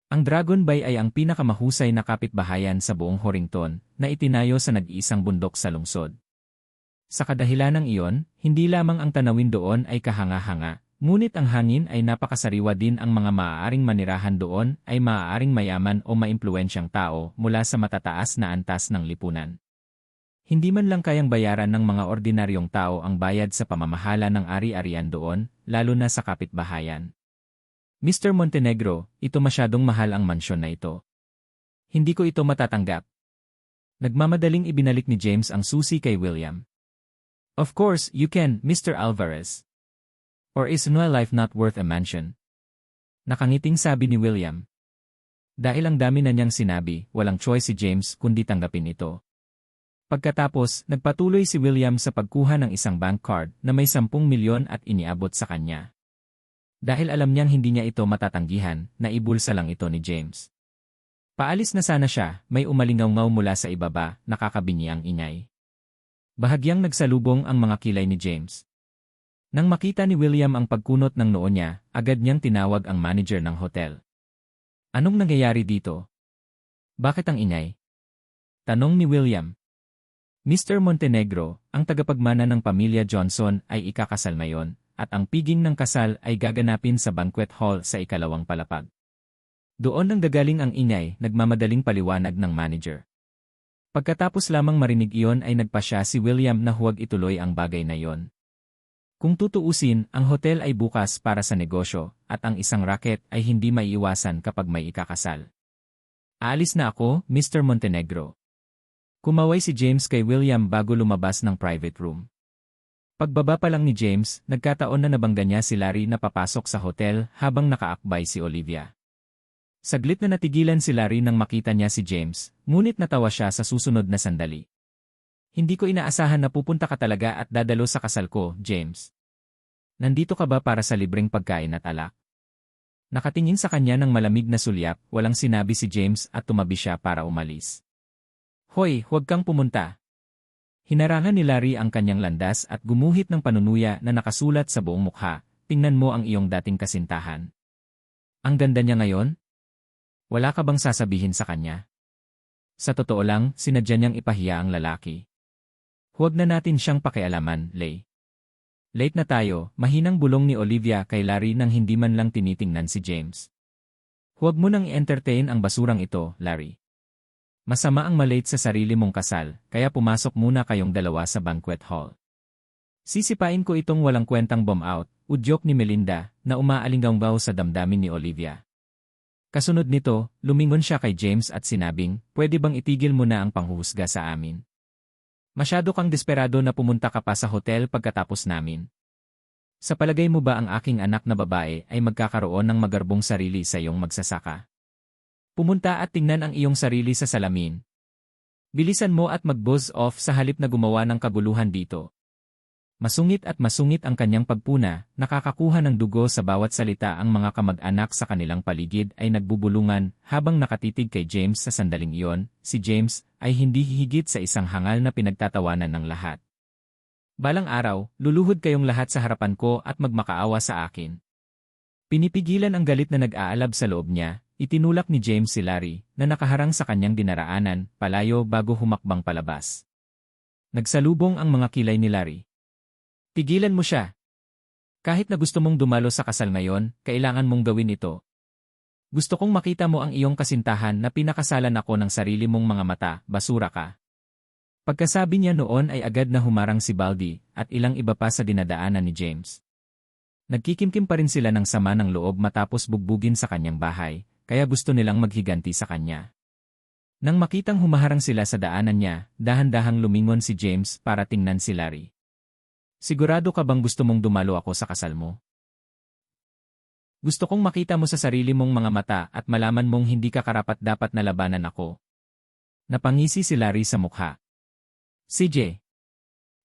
Ang Dragon Bay ay ang pinakamahusay na kapitbahayan sa buong Horrington na itinayo sa nag-iisang bundok sa lungsod. Sa kadahilanang iyon, hindi lamang ang tanawin doon ay kahanga-hanga, ngunit ang hangin ay napakasariwa din. Ang mga maaaring manirahan doon ay maaaring mayaman o maimpluwensyang tao mula sa matataas na antas ng lipunan. Hindi man lang kayang bayaran ng mga ordinaryong tao ang bayad sa pamamahala ng ari-arian doon, lalo na sa kapitbahayan. Mr. Montenegro, ito masyadong mahal ang mansyon na ito. Hindi ko ito matatanggap. Nagmamadaling ibinalik ni James ang susi kay William. Of course, you can, Mr. Alvarez. Or is my life not worth a mansion? Nakangiting sabi ni William. Dahil ang dami na niyang sinabi, walang choice si James kundi tanggapin ito. Pagkatapos, nagpatuloy si William sa pagkuha ng isang bank card na may 10 milyon at iniabot sa kanya. Dahil alam niyang hindi niya ito matatanggihan, naibulsa lang ito ni James. Paalis na sana siya, may umalingaw-ngaw mula sa ibaba, nakakabingi ang ingay. Bahagyang nagsalubong ang mga kilay ni James. Nang makita ni William ang pagkunot ng noo niya, agad niyang tinawag ang manager ng hotel. Anong nangyayari dito? Bakit ang ingay? Tanong ni William. Mr. Montenegro, ang tagapagmana ng pamilya Johnson ay ikakasal ngayon, at ang piging ng kasal ay gaganapin sa banquet hall sa ikalawang palapag. Doon nang gagaling ang ingay, nagmamadaling paliwanag ng manager. Pagkatapos lamang marinig iyon ay nagpasya si William na huwag ituloy ang bagay na iyon. Kung tutuusin, ang hotel ay bukas para sa negosyo, at ang isang racket ay hindi maiiwasan kapag may ikakasal. Aalis na ako, Mr. Montenegro. Kumaway si James kay William bago lumabas ng private room. Pagbaba pa lang ni James, nagkataon na nabangga niya si Larry na papasok sa hotel habang nakaakbay si Olivia. Saglit na natigilan si Larry nang makita niya si James, ngunit natawa siya sa susunod na sandali. Hindi ko inaasahan na pupunta ka talaga at dadalo sa kasal ko, James. Nandito ka ba para sa libreng pagkain at alak? Nakatingin sa kanya ng malamig na sulyap, walang sinabi si James at tumabi siya para umalis. Hoy, huwag kang pumunta. Hinarangan ni Larry ang kanyang landas at gumuhit ng panunuya na nakasulat sa buong mukha, tingnan mo ang iyong dating kasintahan. Ang ganda niya ngayon? Wala ka bang sasabihin sa kanya? Sa totoo lang, sinadya niyang ipahiya ang lalaki. Huwag na natin siyang pakialaman, Lay. Late na tayo, mahinang bulong ni Olivia kay Larry nang hindi man lang tinitingnan si James. Huwag mo nang i-entertain ang basurang ito, Larry. Masama ang malate sa sarili mong kasal, kaya pumasok muna kayong dalawa sa banquet hall. Sisipain ko itong walang kwentang bomb out, udyok ni Melinda, na umaalinggaw sa damdamin ni Olivia. Kasunod nito, lumingon siya kay James at sinabing, pwede bang itigil mo na ang panghuhusga sa amin? Masyado kang desperado na pumunta ka pa sa hotel pagkatapos namin. Sa palagay mo ba ang aking anak na babae ay magkakaroon ng magarbong sarili sa iyong magsasaka? Pumunta at tingnan ang iyong sarili sa salamin. Bilisan mo at mag-buzz off sa halip na gumawa ng kaguluhan dito. Masungit at masungit ang kanyang pagpuna, nakakakuha ng dugo sa bawat salita. Ang mga kamag-anak sa kanilang paligid ay nagbubulungan habang nakatitig kay James sa sandaling iyon. Si James ay hindi hihigit sa isang hangal na pinagtatawanan ng lahat. Balang araw, luluhod kayong lahat sa harapan ko at magmakaawa sa akin. Pinipigilan ang galit na nag-aalab sa loob niya, itinulak ni James si Larry na nakaharang sa kanyang dinaraanan, palayo bago humakbang palabas. Nagsalubong ang mga kilay ni Larry. Pigilan mo siya. Kahit na gusto mong dumalo sa kasal ngayon, kailangan mong gawin ito. Gusto kong makita mo ang iyong kasintahan na pinakasalan ako ng sarili mong mga mata, basura ka. Pagkasabi niya noon ay agad na humarang si Baldy at ilang iba pa sa dinadaanan ni James. Nagkikimkim pa rin sila ng sama ng loob matapos bugbugin sa kanyang bahay, kaya gusto nilang maghiganti sa kanya. Nang makitang humaharang sila sa daanan niya, dahan-dahang lumingon si James para tingnan si Larry. Sigurado ka bang gusto mong dumalo ako sa kasal mo? Gusto kong makita mo sa sarili mong mga mata at malaman mong hindi ka karapat-dapat na labanan ako. Napangisi si Larry sa mukha. CJ.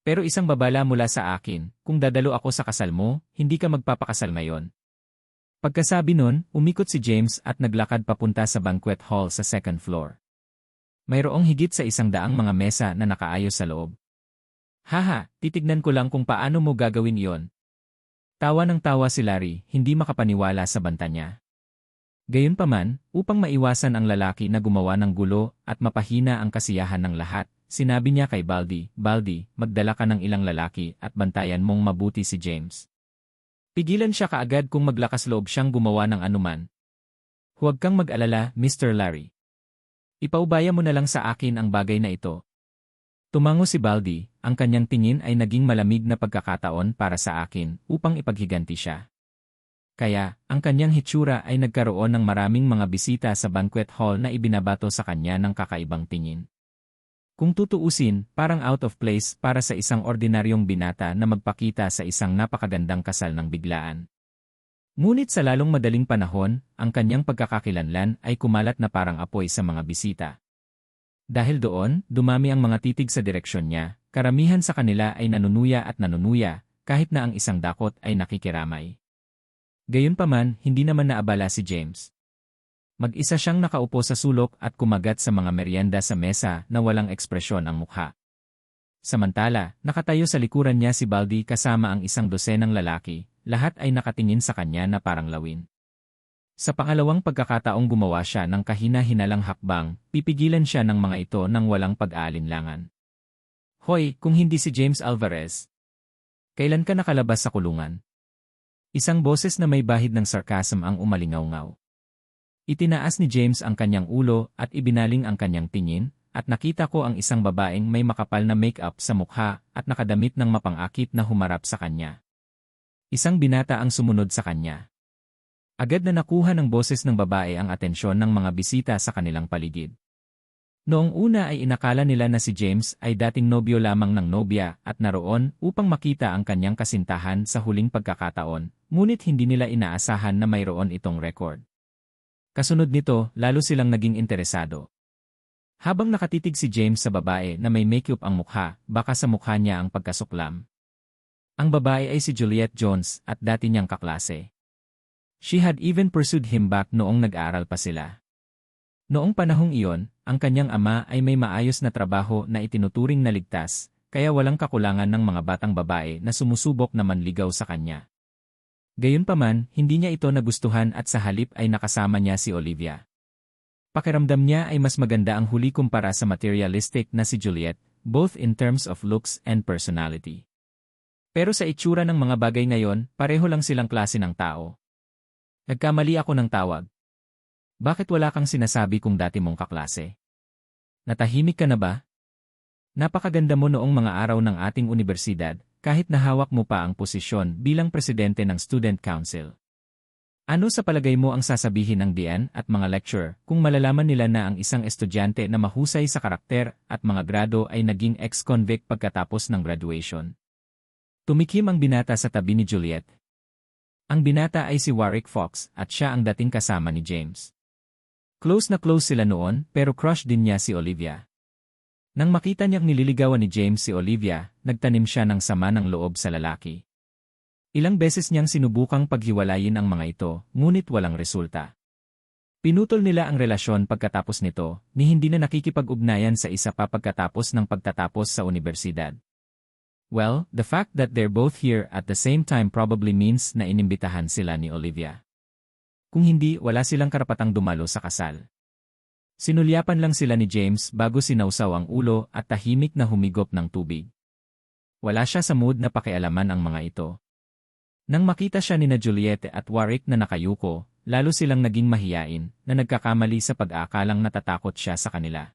Pero isang babala mula sa akin, kung dadalo ako sa kasal mo, hindi ka magpapakasal ngayon. Pagkasabi nun, umikot si James at naglakad papunta sa banquet hall sa second floor. Mayroong higit sa 100 mga mesa na nakaayos sa loob. Haha, titignan ko lang kung paano mo gagawin iyon. Tawa ng tawa si Larry, hindi makapaniwala sa banta niya. Gayunpaman, upang maiwasan ang lalaki na gumawa ng gulo at mapahina ang kasiyahan ng lahat, sinabi niya kay Baldy, "Baldy, magdala ka ng ilang lalaki at bantayan mong mabuti si James." Pigilan siya kaagad kung maglakas loob siyang gumawa ng anuman. "Huwag kang mag-alala, Mr. Larry. Ipaubaya mo na lang sa akin ang bagay na ito." Tumango si Baldy, ang kanyang tingin ay naging malamig na pagkakataon para sa akin upang ipaghiganti siya. Kaya, ang kanyang hitsura ay nagkaroon ng maraming mga bisita sa banquet hall na ibinabato sa kanya ng kakaibang tingin. Kung tutuusin, parang out of place para sa isang ordinaryong binata na magpakita sa isang napakagandang kasal ng biglaan. Ngunit sa lalong madaling panahon, ang kanyang pagkakakilanlan ay kumalat na parang apoy sa mga bisita. Dahil doon, dumami ang mga titig sa direksyon niya, karamihan sa kanila ay nanunuya at nanunuya, kahit na ang isang dakot ay nakikiramay. Gayunpaman, hindi naman naabala si James. Mag-isa siyang nakaupo sa sulok at kumagat sa mga merienda sa mesa na walang ekspresyon ang mukha. Samantala, nakatayo sa likuran niya si Baldy kasama ang isang dosenang lalaki, lahat ay nakatingin sa kanya na parang lawin. Sa pangalawang pagkakataong gumawa siya ng kahina-hinalang hakbang, pipigilan siya ng mga ito nang walang pag-aalinlangan. "Hoy, kung hindi si James Alvarez, kailan ka nakalabas sa kulungan?" Isang boses na may bahid ng sarcasm ang umalingaw-ngaw. Itinaas ni James ang kanyang ulo at ibinaling ang kanyang tingin, at nakita ko ang isang babaeng may makapal na make-up sa mukha at nakadamit ng mapang-akit na humarap sa kanya. Isang binata ang sumunod sa kanya. Agad na nakuha ng boses ng babae ang atensyon ng mga bisita sa kanilang paligid. Noong una ay inakala nila na si James ay dating nobyo lamang ng nobya at naroon upang makita ang kanyang kasintahan sa huling pagkakataon, ngunit hindi nila inaasahan na mayroon itong record. Kasunod nito, lalo silang naging interesado. Habang nakatitig si James sa babae na may make-up ang mukha, baka sa mukha niya ang pagkasuklam. Ang babae ay si Juliet Jones at dati niyang kaklase. She had even pursued him back noong nag-aaral pa sila. Noong panahong iyon, ang kanyang ama ay may maayos na trabaho na itinuturing na ligtas, kaya walang kakulangan ng mga batang babae na sumusubok na manligaw sa kanya. Gayunpaman, hindi niya ito nagustuhan at sa halip ay nakasama niya si Olivia. Pakiramdam niya ay mas maganda ang huli kumpara sa materialistic na si Juliet, both in terms of looks and personality. Pero sa itsura ng mga bagay ngayon, pareho lang silang klase ng tao. Nagkamali ako ng tawag. Bakit wala kang sinasabi kung dati mong kaklase? Natahimik ka na ba? Napakaganda mo noong mga araw ng ating unibersidad, kahit nahawak mo pa ang posisyon bilang presidente ng Student Council. Ano sa palagay mo ang sasabihin ng dean at mga lecturer kung malalaman nila na ang isang estudyante na mahusay sa karakter at mga grado ay naging ex-convict pagkatapos ng graduation? Tumikim ang binata sa tabi ni Juliet. Ang binata ay si Warwick Fox at siya ang dating kasama ni James. Close na close sila noon pero crush din niya si Olivia. Nang makita niyang nililigawan ni James si Olivia, nagtanim siya ng sama ng loob sa lalaki. Ilang beses niyang sinubukang paghiwalayin ang mga ito, ngunit walang resulta. Pinutol nila ang relasyon pagkatapos nito, ni hindi na nakikipag-ugnayan sa isa pa pagkatapos ng pagtatapos sa unibersidad. Well, the fact that they're both here at the same time probably means na inimbitahan sila ni Olivia. Kung hindi, wala silang karapatang dumalo sa kasal. Sinulyapan lang sila ni James bago sinawsaw ang ulo at tahimik na humigop ng tubig. Wala siya sa mood na pakialaman ang mga ito. Nang makita siya ni Juliet at Warwick na nakayuko, lalo silang naging mahiyain na nagkakamali sa pag-aakalang natatakot siya sa kanila.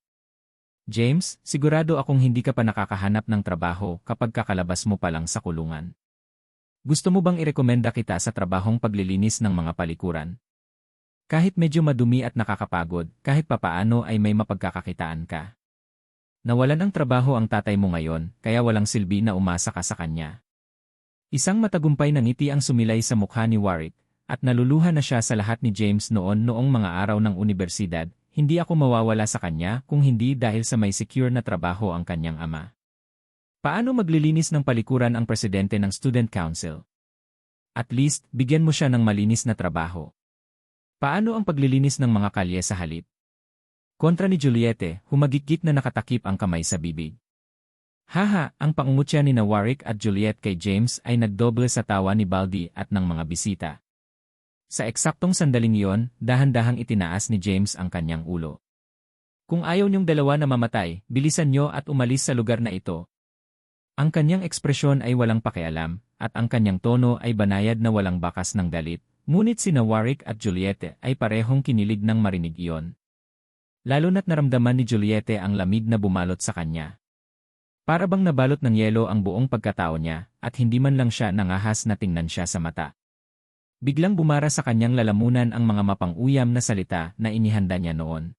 James, sigurado akong hindi ka pa nakakahanap ng trabaho kapag kakalabas mo pa lang sa kulungan. Gusto mo bang irekomenda kita sa trabahong paglilinis ng mga palikuran? Kahit medyo madumi at nakakapagod, kahit papaano ay may mapagkakakitaan ka. Nawalan ng trabaho ang tatay mo ngayon, kaya walang silbi na umasa ka sa kanya. Isang matagumpay na ngiti ang sumilay sa mukha ni Warwick, at naluluhan na siya sa lahat ni James noong mga araw ng unibersidad. Hindi ako mawawala sa kanya kung hindi dahil sa may secure na trabaho ang kanyang ama. Paano maglilinis ng palikuran ang presidente ng Student Council? At least, bigyan mo siya ng malinis na trabaho. Paano ang paglilinis ng mga kalye sa halip? Kontra ni Juliette, humagikik na nakatakip ang kamay sa bibig. Haha, ang pangungutya ni na Warwick at Juliet kay James ay nagdoble sa tawa ni Baldy at ng mga bisita. Sa eksaktong sandaling iyon, dahan-dahang itinaas ni James ang kanyang ulo. Kung ayaw niyong dalawa na mamatay, bilisan niyo at umalis sa lugar na ito. Ang kanyang ekspresyon ay walang pakialam, at ang kanyang tono ay banayad na walang bakas ng galit, ngunit sina Warwick at Juliette ay parehong kinilig nang marinig iyon. Lalo na't naramdaman ni Juliette ang lamig na bumalot sa kanya. Para bang nabalot ng yelo ang buong pagkatao niya, at hindi man lang siya nangahas na tingnan siya sa mata. Biglang bumara sa kanyang lalamunan ang mga mapang-uyam na salita na inihanda niya noon.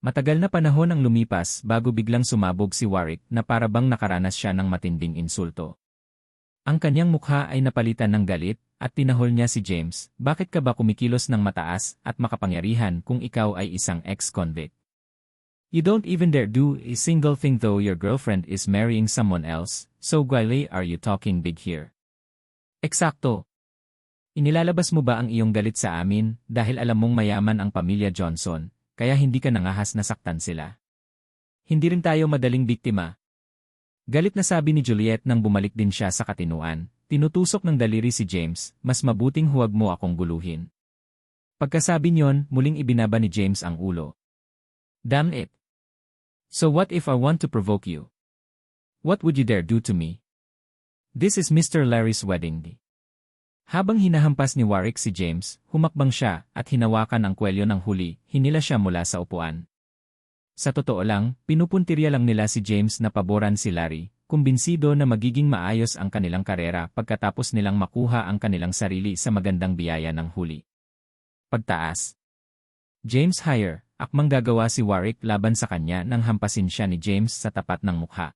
Matagal na panahon ang lumipas bago biglang sumabog si Warwick na para bang nakaranas siya ng matinding insulto. Ang kanyang mukha ay napalitan ng galit, at tinahol niya si James, bakit ka ba kumikilos ng mataas at makapangyarihan kung ikaw ay isang ex-convict? You don't even dare do a single thing though your girlfriend is marrying someone else, so why are you talking big here? Eksakto. Inilalabas mo ba ang iyong galit sa amin dahil alam mong mayaman ang pamilya Johnson, kaya hindi ka nangahas na saktan sila? Hindi rin tayo madaling biktima. Galit na sabi ni Juliette nang bumalik din siya sa katinuan. Tinutusok ng daliri si James, mas mabuting huwag mo akong guluhin. Pagkasabi niyon, muling ibinaba ni James ang ulo. Damn it. So what if I want to provoke you? What would you dare do to me? This is Mr. Larry's wedding day. Habang hinahampas ni Warwick si James, humakbang siya at hinawakan ang kwelyo ng huli, hinila siya mula sa upuan. Sa totoo lang, pinupuntirya lang nila si James na paboran si Larry, kumbinsido na magiging maayos ang kanilang karera pagkatapos nilang makuha ang kanilang sarili sa magandang biyaya ng huli. Pagtaas. James higher, akmang gagawa si Warwick laban sa kanya nang hampasin siya ni James sa tapat ng mukha.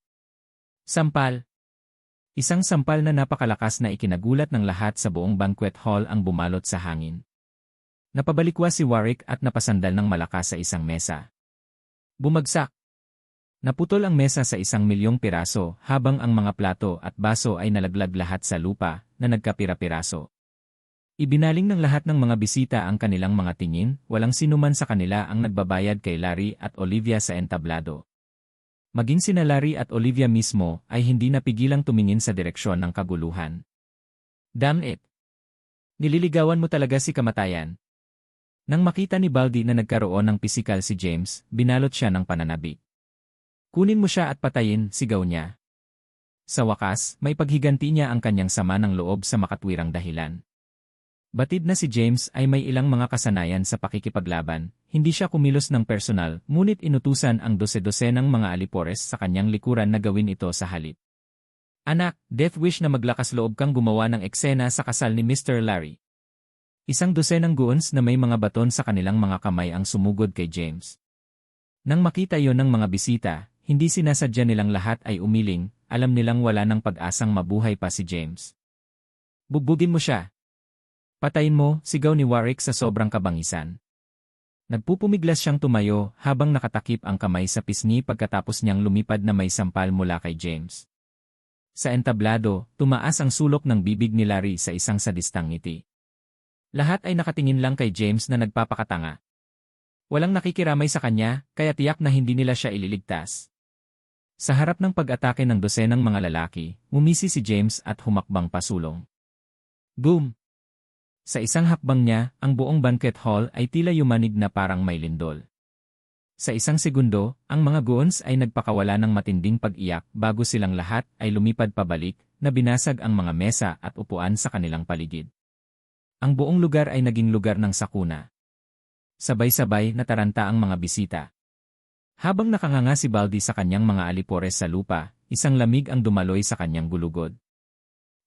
Sampal. Isang sampal na napakalakas na ikinagulat ng lahat sa buong banquet hall ang bumalot sa hangin. Napabalikwa si Warwick at napasandal ng malakas sa isang mesa. Bumagsak. Naputol ang mesa sa 1,000,000 piraso habang ang mga plato at baso ay nalaglag lahat sa lupa na nagkapira-piraso. Ibinaling ng lahat ng mga bisita ang kanilang mga tingin, walang sinuman sa kanila ang nagbabayad kay Larry at Olivia sa entablado. Maging sina Larry at Olivia mismo ay hindi napigilang tumingin sa direksyon ng kaguluhan. Damn it! Nililigawan mo talaga si kamatayan. Nang makita ni Baldy na nagkaroon ng pisikal si James, binalot siya ng pananabik. Kunin mo siya at patayin, sigaw niya. Sa wakas, may paghiganti niya ang kanyang sama ng loob sa makatwirang dahilan. Batid na si James ay may ilang mga kasanayan sa pakikipaglaban, hindi siya kumilos ng personal, ngunit inutusan ang dose-dosenang mga alipores sa kanyang likuran na gawin ito sa halip. Anak, death wish na maglakas loob kang gumawa ng eksena sa kasal ni Mr. Larry. 100 goons na may mga baton sa kanilang mga kamay ang sumugod kay James. Nang makita yon ng mga bisita, hindi sinasadya nilang lahat ay umiling, alam nilang wala ng pag-asang mabuhay pa si James. Bugbugin mo siya. Patayin mo, sigaw ni Warwick sa sobrang kabangisan. Nagpupumiglas siyang tumayo habang nakatakip ang kamay sa pisngi pagkatapos niyang lumipad na may sampal mula kay James. Sa entablado, tumaas ang sulok ng bibig ni Larry sa isang sadistang ngiti. Lahat ay nakatingin lang kay James na nagpapakatanga. Walang nakikiramay sa kanya, kaya tiyak na hindi nila siya ililigtas. Sa harap ng pag-atake ng dosenang mga lalaki, ngumisi si James at humakbang pasulong. Boom! Sa isang hakbang niya, ang buong banquet hall ay tila yumanig na parang may lindol. Sa isang segundo, ang mga goons ay nagpakawala ng matinding pag-iyak bago silang lahat ay lumipad pabalik na binasag ang mga mesa at upuan sa kanilang paligid. Ang buong lugar ay naging lugar ng sakuna. Sabay-sabay nataranta ang mga bisita. Habang nakanganga si Baldy sa kanyang mga alipores sa lupa, isang lamig ang dumaloy sa kanyang gulugod.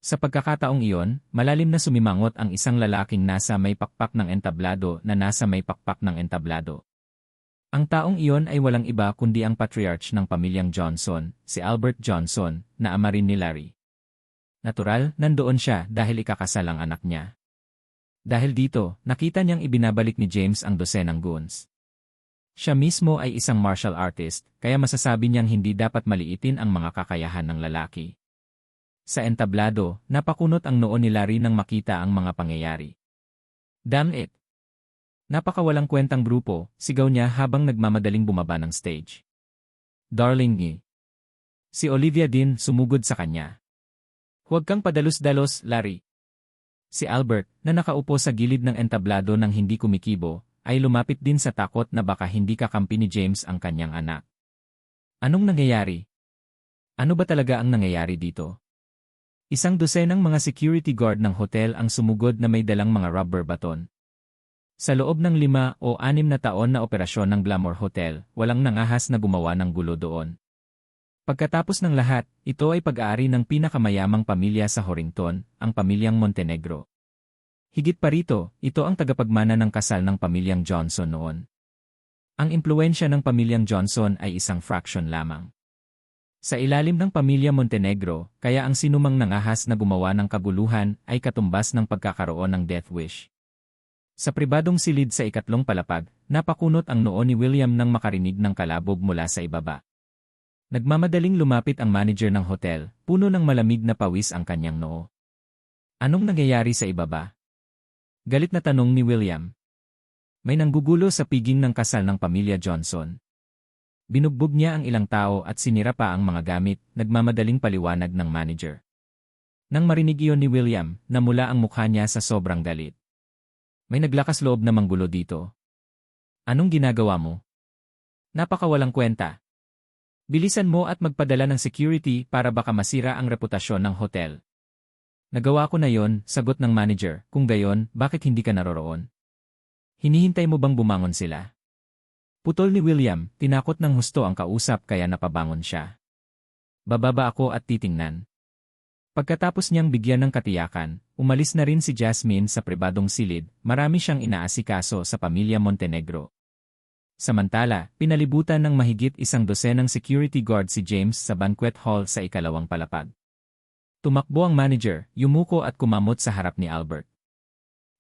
Sa pagkakataong iyon, malalim na sumimangot ang isang lalaking nasa may pakpak ng entablado na nasa may pakpak ng entablado. Ang taong iyon ay walang iba kundi ang patriarch ng pamilyang Johnson, si Albert Johnson, na ama rin ni Larry. Natural, nandoon siya dahil ikakasal ang anak niya. Dahil dito, nakita niyang ibinabalik ni James ang dosenang goons. Siya mismo ay isang martial artist, kaya masasabi niyang hindi dapat maliitin ang mga kakayahan ng lalaki. Sa entablado, napakunot ang noo ni Larry nang makita ang mga pangyayari. Damn it! Napakawalang kwentang grupo, sigaw niya habang nagmamadaling bumaba ng stage. Darling ni. Si Olivia din sumugod sa kanya. Huwag kang padalos-dalos, Larry. Si Albert, na nakaupo sa gilid ng entablado ng hindi kumikibo, ay lumapit din sa takot na baka hindi kakampi ni James ang kanyang anak. Anong nangyayari? Ano ba talaga ang nangyayari dito? Isang dosenang mga security guard ng hotel ang sumugod na may dalang mga rubber baton. Sa loob ng 5 o 6 na taon na operasyon ng Glamour Hotel, walang nangahas na gumawa ng gulo doon. Pagkatapos ng lahat, ito ay pag-aari ng pinakamayamang pamilya sa Horrington, ang pamilyang Montenegro. Higit pa rito, ito ang tagapagmana ng kasal ng pamilyang Johnson noon. Ang impluwensya ng pamilyang Johnson ay isang fraction lamang. Sa ilalim ng pamilya Montenegro, kaya ang sinumang nangahas na gumawa ng kaguluhan ay katumbas ng pagkakaroon ng death wish. Sa pribadong silid sa ikatlong palapag, napakunot ang noo ni William nang makarinig ng kalabog mula sa ibaba. Nagmamadaling lumapit ang manager ng hotel, puno ng malamig na pawis ang kanyang noo. Anong nangyayari sa ibaba? Galit na tanong ni William. May nanggugulo sa piging ng kasal ng pamilya Johnson. Binugbog niya ang ilang tao at sinira pa ang mga gamit, nagmamadaling paliwanag ng manager. Nang marinig iyon ni William, namula ang mukha niya sa sobrang galit. May naglakas loob na manggulo dito. Anong ginagawa mo? Napakawalang kwenta. Bilisan mo at magpadala ng security para baka masira ang reputasyon ng hotel. Nagawa ko na yon, sagot ng manager, kung gayon, bakit hindi ka naroroon? Hinihintay mo bang bumangon sila? Putol ni William, tinakot ng husto ang kausap kaya napabangon siya. Bababa ako at titingnan. Pagkatapos niyang bigyan ng katiyakan, umalis na rin si Jasmine sa pribadong silid, marami siyang inaasikaso sa pamilya Montenegro. Samantala, pinalibutan ng mahigit 100 security guard si James sa banquet hall sa ikalawang palapag. Tumakbo ang manager, yumuko at kumamot sa harap ni Albert.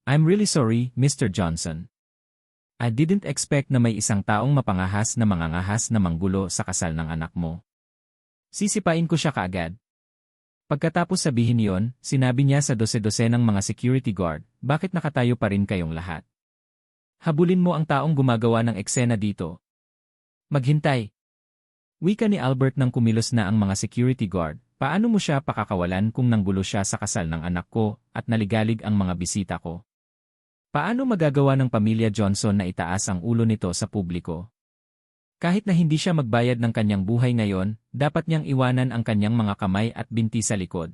I'm really sorry, Mr. Johnson. I didn't expect na may isang taong mapangahas na mangangahas na manggulo sa kasal ng anak mo. Sisipain ko siya kaagad. Pagkatapos sabihin yon, sinabi niya sa dose-dosenang mga security guard, bakit nakatayo pa rin kayong lahat? Habulin mo ang taong gumagawa ng eksena dito. Maghintay. Wika ni Albert nang kumilos na ang mga security guard, paano mo siya pakakawalan kung nanggulo siya sa kasal ng anak ko at naligalig ang mga bisita ko? Paano magagawa ng pamilya Johnson na itaas ang ulo nito sa publiko? Kahit na hindi siya magbayad ng kanyang buhay ngayon, dapat niyang iwanan ang kanyang mga kamay at binti sa likod.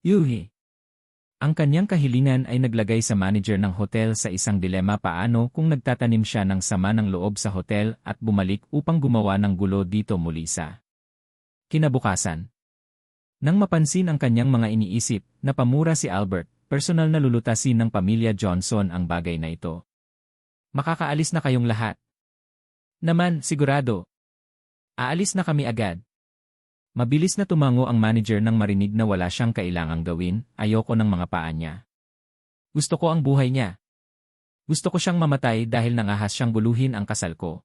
Yuhi! Ang kanyang kahilingan ay naglagay sa manager ng hotel sa isang dilema paano kung nagtatanim siya ng sama ng loob sa hotel at bumalik upang gumawa ng gulo dito muli sa kinabukasan. Nang mapansin ang kanyang mga iniisip, napamura si Albert, personal na lulutasin ng pamilya Johnson ang bagay na ito. Makakaalis na kayong lahat. Naman, sigurado. Aalis na kami agad. Mabilis na tumango ang manager nang marinig na wala siyang kailangang gawin, ayoko ng mga paa niya. Gusto ko ang buhay niya. Gusto ko siyang mamatay dahil nangahas siyang guluhin ang kasal ko.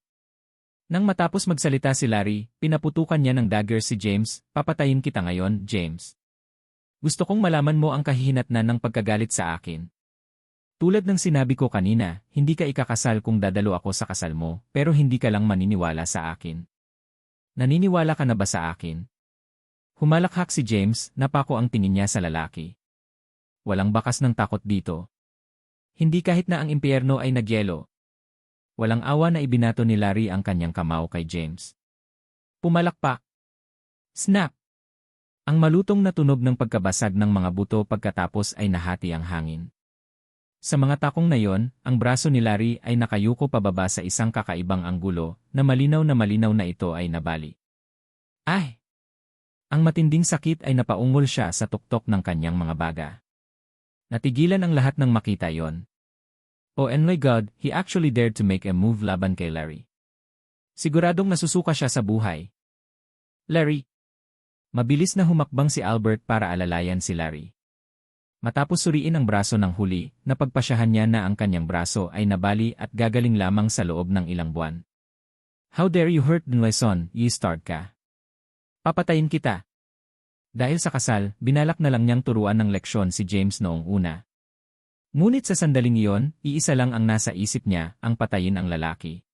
Nang matapos magsalita si Larry, pinaputukan niya ng dagger si James, papatayin kita ngayon, James. Gusto kong malaman mo ang kahihinatnan ng pagkagalit sa akin. Tulad ng sinabi ko kanina, hindi ka ikakasal kung dadalo ako sa kasal mo, pero hindi ka lang maniniwala sa akin. Naniniwala ka na ba sa akin? Humalakhak si James, napako ang tingin niya sa lalaki. Walang bakas ng takot dito. Hindi kahit na ang impyerno ay nagyelo. Walang awa na ibinato ni Larry ang kanyang kamao kay James. Pumalakpak. Snap! Ang malutong na tunog ng pagkabasag ng mga buto pagkatapos ay nahati ang hangin. Sa mga takong na yon, ang braso ni Larry ay nakayuko pababa sa isang kakaibang anggulo na malinaw na ito ay nabali. Ay! Ang matinding sakit ay napaungol siya sa tuktok ng kanyang mga baga. Natigilan ang lahat nang makita yon. Oh and my God, he actually dared to make a move laban kay Larry. Siguradong nasusuka siya sa buhay. Larry! Mabilis na humakbang si Albert para alalayan si Larry. Matapos suriin ang braso ng huli, napagpasyahan niya na ang kanyang braso ay nabali at gagaling lamang sa loob ng ilang buwan. How dare you hurt my son, you start ka. Papatayin kita. Dahil sa kasal, binalak na lang niyang turuan ng leksyon si James noong una. Ngunit sa sandaling iyon, iisa lang ang nasa isip niya, ang patayin ang lalaki.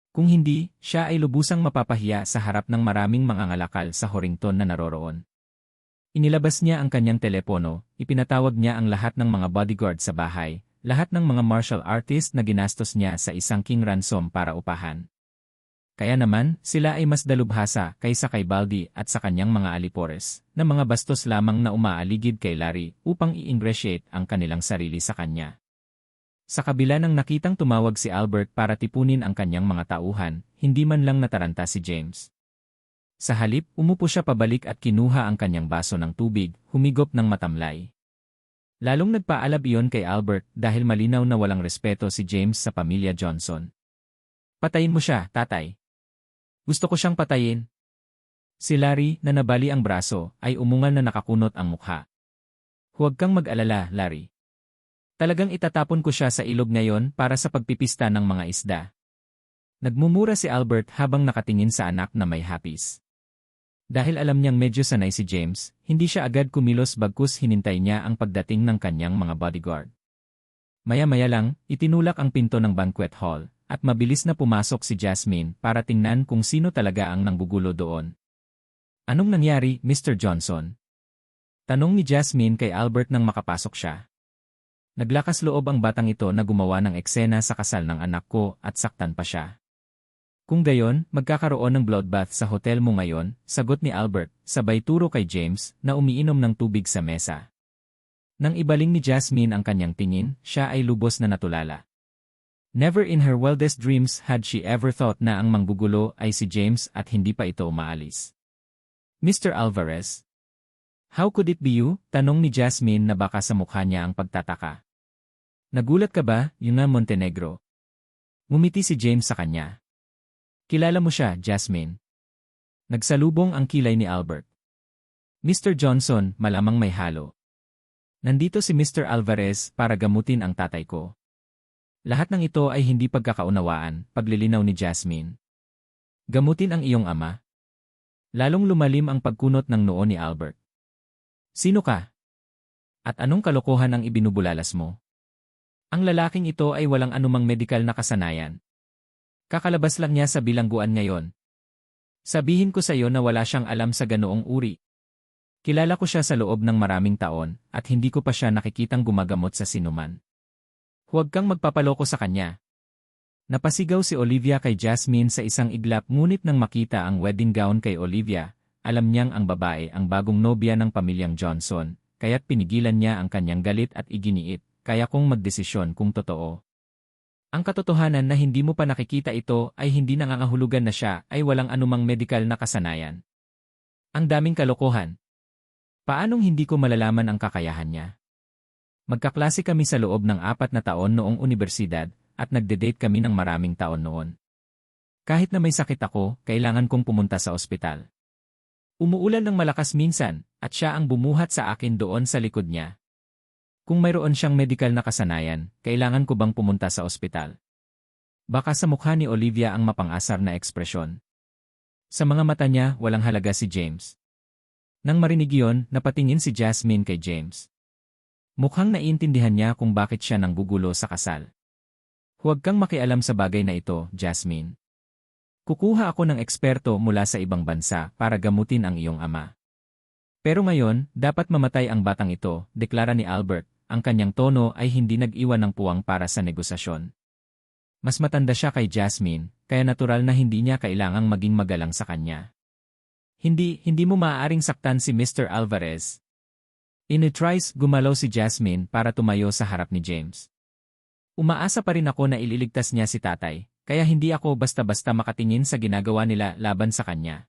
Kung hindi, siya ay lubusang mapapahiya sa harap ng maraming mga ngalakal sa Horrington na naroroon. Inilabas niya ang kanyang telepono, ipinatawag niya ang lahat ng mga bodyguard sa bahay, lahat ng mga martial artist na ginastos niya sa isang king ransom para upahan. Kaya naman, sila ay mas dalubhasa kaysa kay Baldi at sa kanyang mga alipores, na mga bastos lamang na umaaligid kay Larry upang i-ingratiate ang kanilang sarili sa kanya. Sa kabila ng nakitang tumawag si Albert para tipunin ang kanyang mga tauhan, hindi man lang nataranta si James. Sa halip, umupo siya pabalik at kinuha ang kanyang baso ng tubig, humigop ng matamlay. Lalong nagpaalab iyon kay Albert dahil malinaw na walang respeto si James sa pamilya Johnson. Patayin mo siya, tatay. Gusto ko siyang patayin. Si Larry, na nabali ang braso, ay umungal na nakakunot ang mukha. Huwag kang mag-alala, Larry. Talagang itatapon ko siya sa ilog ngayon para sa pagpipista ng mga isda. Nagmumura si Albert habang nakatingin sa anak na may hapis. Dahil alam niyang medyo sanay si James, hindi siya agad kumilos bagkus hinintay niya ang pagdating ng kanyang mga bodyguard. Maya-maya lang, itinulak ang pinto ng banquet hall, at mabilis na pumasok si Jasmine para tingnan kung sino talaga ang nanggugulo doon. Anong nangyari, Mr. Johnson? Tanong ni Jasmine kay Albert nang makapasok siya. Naglakas loob ang batang ito na gumawa ng eksena sa kasal ng anak ko at saktan pa siya. Kung gayon, magkakaroon ng bloodbath sa hotel mo ngayon, sagot ni Albert, sabay turo kay James na umiinom ng tubig sa mesa. Nang ibaling ni Jasmine ang kanyang tingin, siya ay lubos na natulala. Never in her wildest dreams had she ever thought na ang manggugulo ay si James at hindi pa ito umaalis. Mr. Alvarez? How could it be you? Tanong ni Jasmine na baka sa mukha niya ang pagtataka. Nagulat ka ba, Yuna Montenegro? Ngumiti si James sa kanya. Kilala mo siya, Jasmine. Nagsalubong ang kilay ni Albert. Mr. Johnson, malamang may halo. Nandito si Mr. Alvarez para gamutin ang tatay ko. Lahat ng ito ay hindi pagkakaunawaan, paglilinaw ni Jasmine. Gamutin ang iyong ama. Lalong lumalim ang pagkunot ng noo ni Albert. Sino ka? At anong kalokohan ang ibinubulalas mo? Ang lalaking ito ay walang anumang medikal na kasanayan. Kakalabas lang niya sa bilangguan ngayon. Sabihin ko sa iyo na wala siyang alam sa ganoong uri. Kilala ko siya sa loob ng maraming taon at hindi ko pa siya nakikitang gumagamot sa sinuman. Huwag kang magpapaloko sa kanya. Napasigaw si Olivia kay Jasmine sa isang iglap ngunit nang makita ang wedding gown kay Olivia, alam niyang ang babae ang bagong nobya ng pamilyang Johnson, kaya't pinigilan niya ang kanyang galit at iginiit, kaya kong magdesisyon kung totoo. Ang katotohanan na hindi mo pa nakikita ito ay hindi nangangahulugan na siya ay walang anumang medikal na kasanayan. Ang daming kalokohan. Paanong hindi ko malalaman ang kakayahan niya? Magkaklase kami sa loob ng 4 na taon noong unibersidad at nagde-date kami ng maraming taon noon. Kahit na may sakit ako, kailangan kong pumunta sa ospital. Umuulan ng malakas minsan at siya ang bumuhat sa akin doon sa likod niya. Kung mayroon siyang medikal na kasanayan, kailangan ko bang pumunta sa ospital? Baka sa mukha ni Olivia ang mapang-asar na ekspresyon. Sa mga mata niya, walang halaga si James. Nang marinig iyon, napatingin si Jasmine kay James. Mukhang naiintindihan niya kung bakit siya nanggugulo sa kasal. Huwag kang makialam sa bagay na ito, Jasmine. Kukuha ako ng eksperto mula sa ibang bansa para gamutin ang iyong ama. Pero ngayon, dapat mamatay ang batang ito, deklara ni Albert. Ang kanyang tono ay hindi nag-iwan ng puwang para sa negosasyon. Mas matanda siya kay Jasmine, kaya natural na hindi niya kailangang maging magalang sa kanya. Hindi mo maaaring saktan si Mr. Alvarez. Initries, gumalaw si Jasmine para tumayo sa harap ni James. Umaasa pa rin ako na ililigtas niya si tatay, kaya hindi ako basta-basta makatingin sa ginagawa nila laban sa kanya.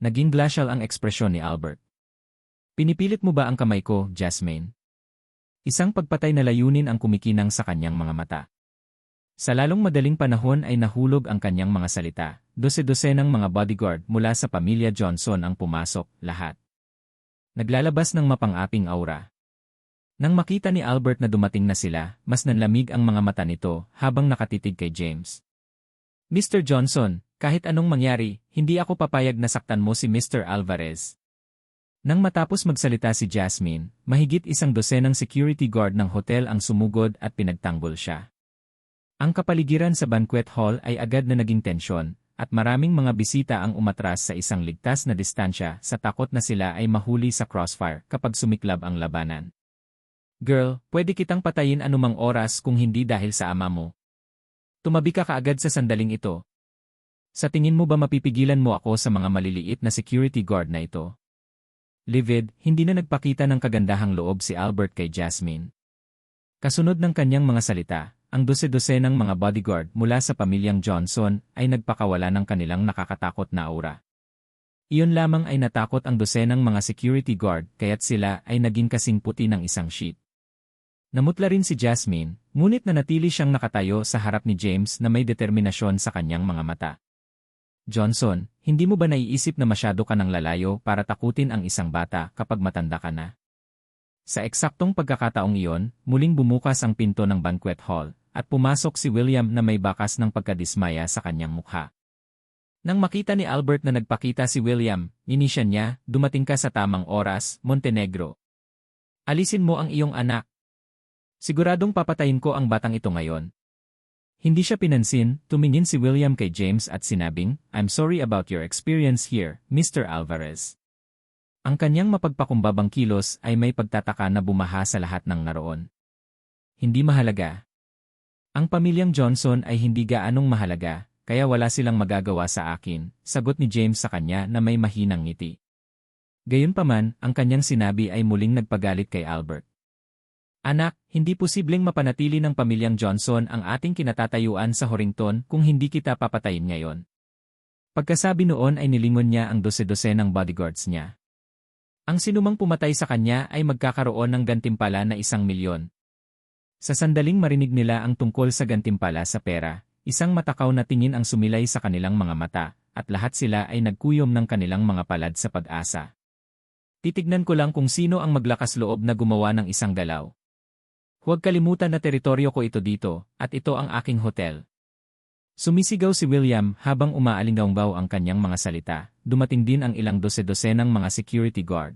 Naging glacial ang ekspresyon ni Albert. Pinipilit mo ba ang kamay ko, Jasmine? Isang pagpatay na layunin ang kumikinang sa kanyang mga mata. Sa lalong madaling panahon ay nahulog ang kanyang mga salita. Dose-dosenang mga bodyguard mula sa pamilya Johnson ang pumasok, lahat. Naglalabas ng mapang-aping aura. Nang makita ni Albert na dumating na sila, mas nanlamig ang mga mata nito habang nakatitig kay James. Mr. Johnson, kahit anong mangyari, hindi ako papayag na saktan mo si Mr. Alvarez. Nang matapos magsalita si Jasmine, mahigit 100 security guard ng hotel ang sumugod at pinagtanggol siya. Ang kapaligiran sa banquet hall ay agad na naging tensyon, at maraming mga bisita ang umatras sa isang ligtas na distansya sa takot na sila ay mahuli sa crossfire kapag sumiklab ang labanan. Girl, pwede kitang patayin anumang oras kung hindi dahil sa ama mo. Tumabi ka kaagad sa sandaling ito. Sa tingin mo ba mapipigilan mo ako sa mga maliliit na security guard na ito? Livid, hindi na nagpakita ng kagandahang loob si Albert kay Jasmine. Kasunod ng kanyang mga salita, ang dose-dosenang mga bodyguard mula sa pamilyang Johnson ay nagpakawala ng kanilang nakakatakot na aura. Iyon lamang ay natakot ang dosenang mga security guard kaya't sila ay naging kasing puti ng isang sheet. Namutla rin si Jasmine, ngunit nanatili siyang nakatayo sa harap ni James na may determinasyon sa kanyang mga mata. Johnson, hindi mo ba naiisip na masyado ka ng lalayo para takutin ang isang bata kapag matanda ka na? Sa eksaktong pagkakataong iyon, muling bumukas ang pinto ng banquet hall, at pumasok si William na may bakas ng pagkadismaya sa kanyang mukha. Nang makita ni Albert na nagpakita si William, inisya niya, dumating ka sa tamang oras, Montenegro. Alisin mo ang iyong anak. Siguradong papatayin ko ang batang ito ngayon. Hindi siya pinansin, tumingin si William kay James at sinabing, I'm sorry about your experience here, Mr. Alvarez. Ang kanyang mapagpakumbabang kilos ay may pagtataka na bumaha sa lahat ng naroon. Hindi mahalaga. Ang pamilyang Johnson ay hindi gaanong mahalaga, kaya wala silang magagawa sa akin, sagot ni James sa kanya na may mahinang ngiti. Gayunpaman, ang kanyang sinabi ay muling nagpagalit kay Albert. Anak, hindi posibleng mapanatili ng pamilyang Johnson ang ating kinatatayuan sa Horrington kung hindi kita papatayin ngayon. Pagkasabi noon ay nilingon niya ang dose-dosenang bodyguards niya. Ang sinumang pumatay sa kanya ay magkakaroon ng gantimpala na 1,000,000. Sa sandaling marinig nila ang tungkol sa gantimpala sa pera, isang matakaw na tingin ang sumilay sa kanilang mga mata, at lahat sila ay nagkuyom ng kanilang mga palad sa pag-asa. Titignan ko lang kung sino ang maglakas loob na gumawa ng isang galaw. Huwag kalimutan na teritoryo ko ito dito, at ito ang aking hotel. Sumisigaw si William habang umaalinggaw ang kanyang mga salita. Dumating din ang ilang dose-dosenang mga security guard.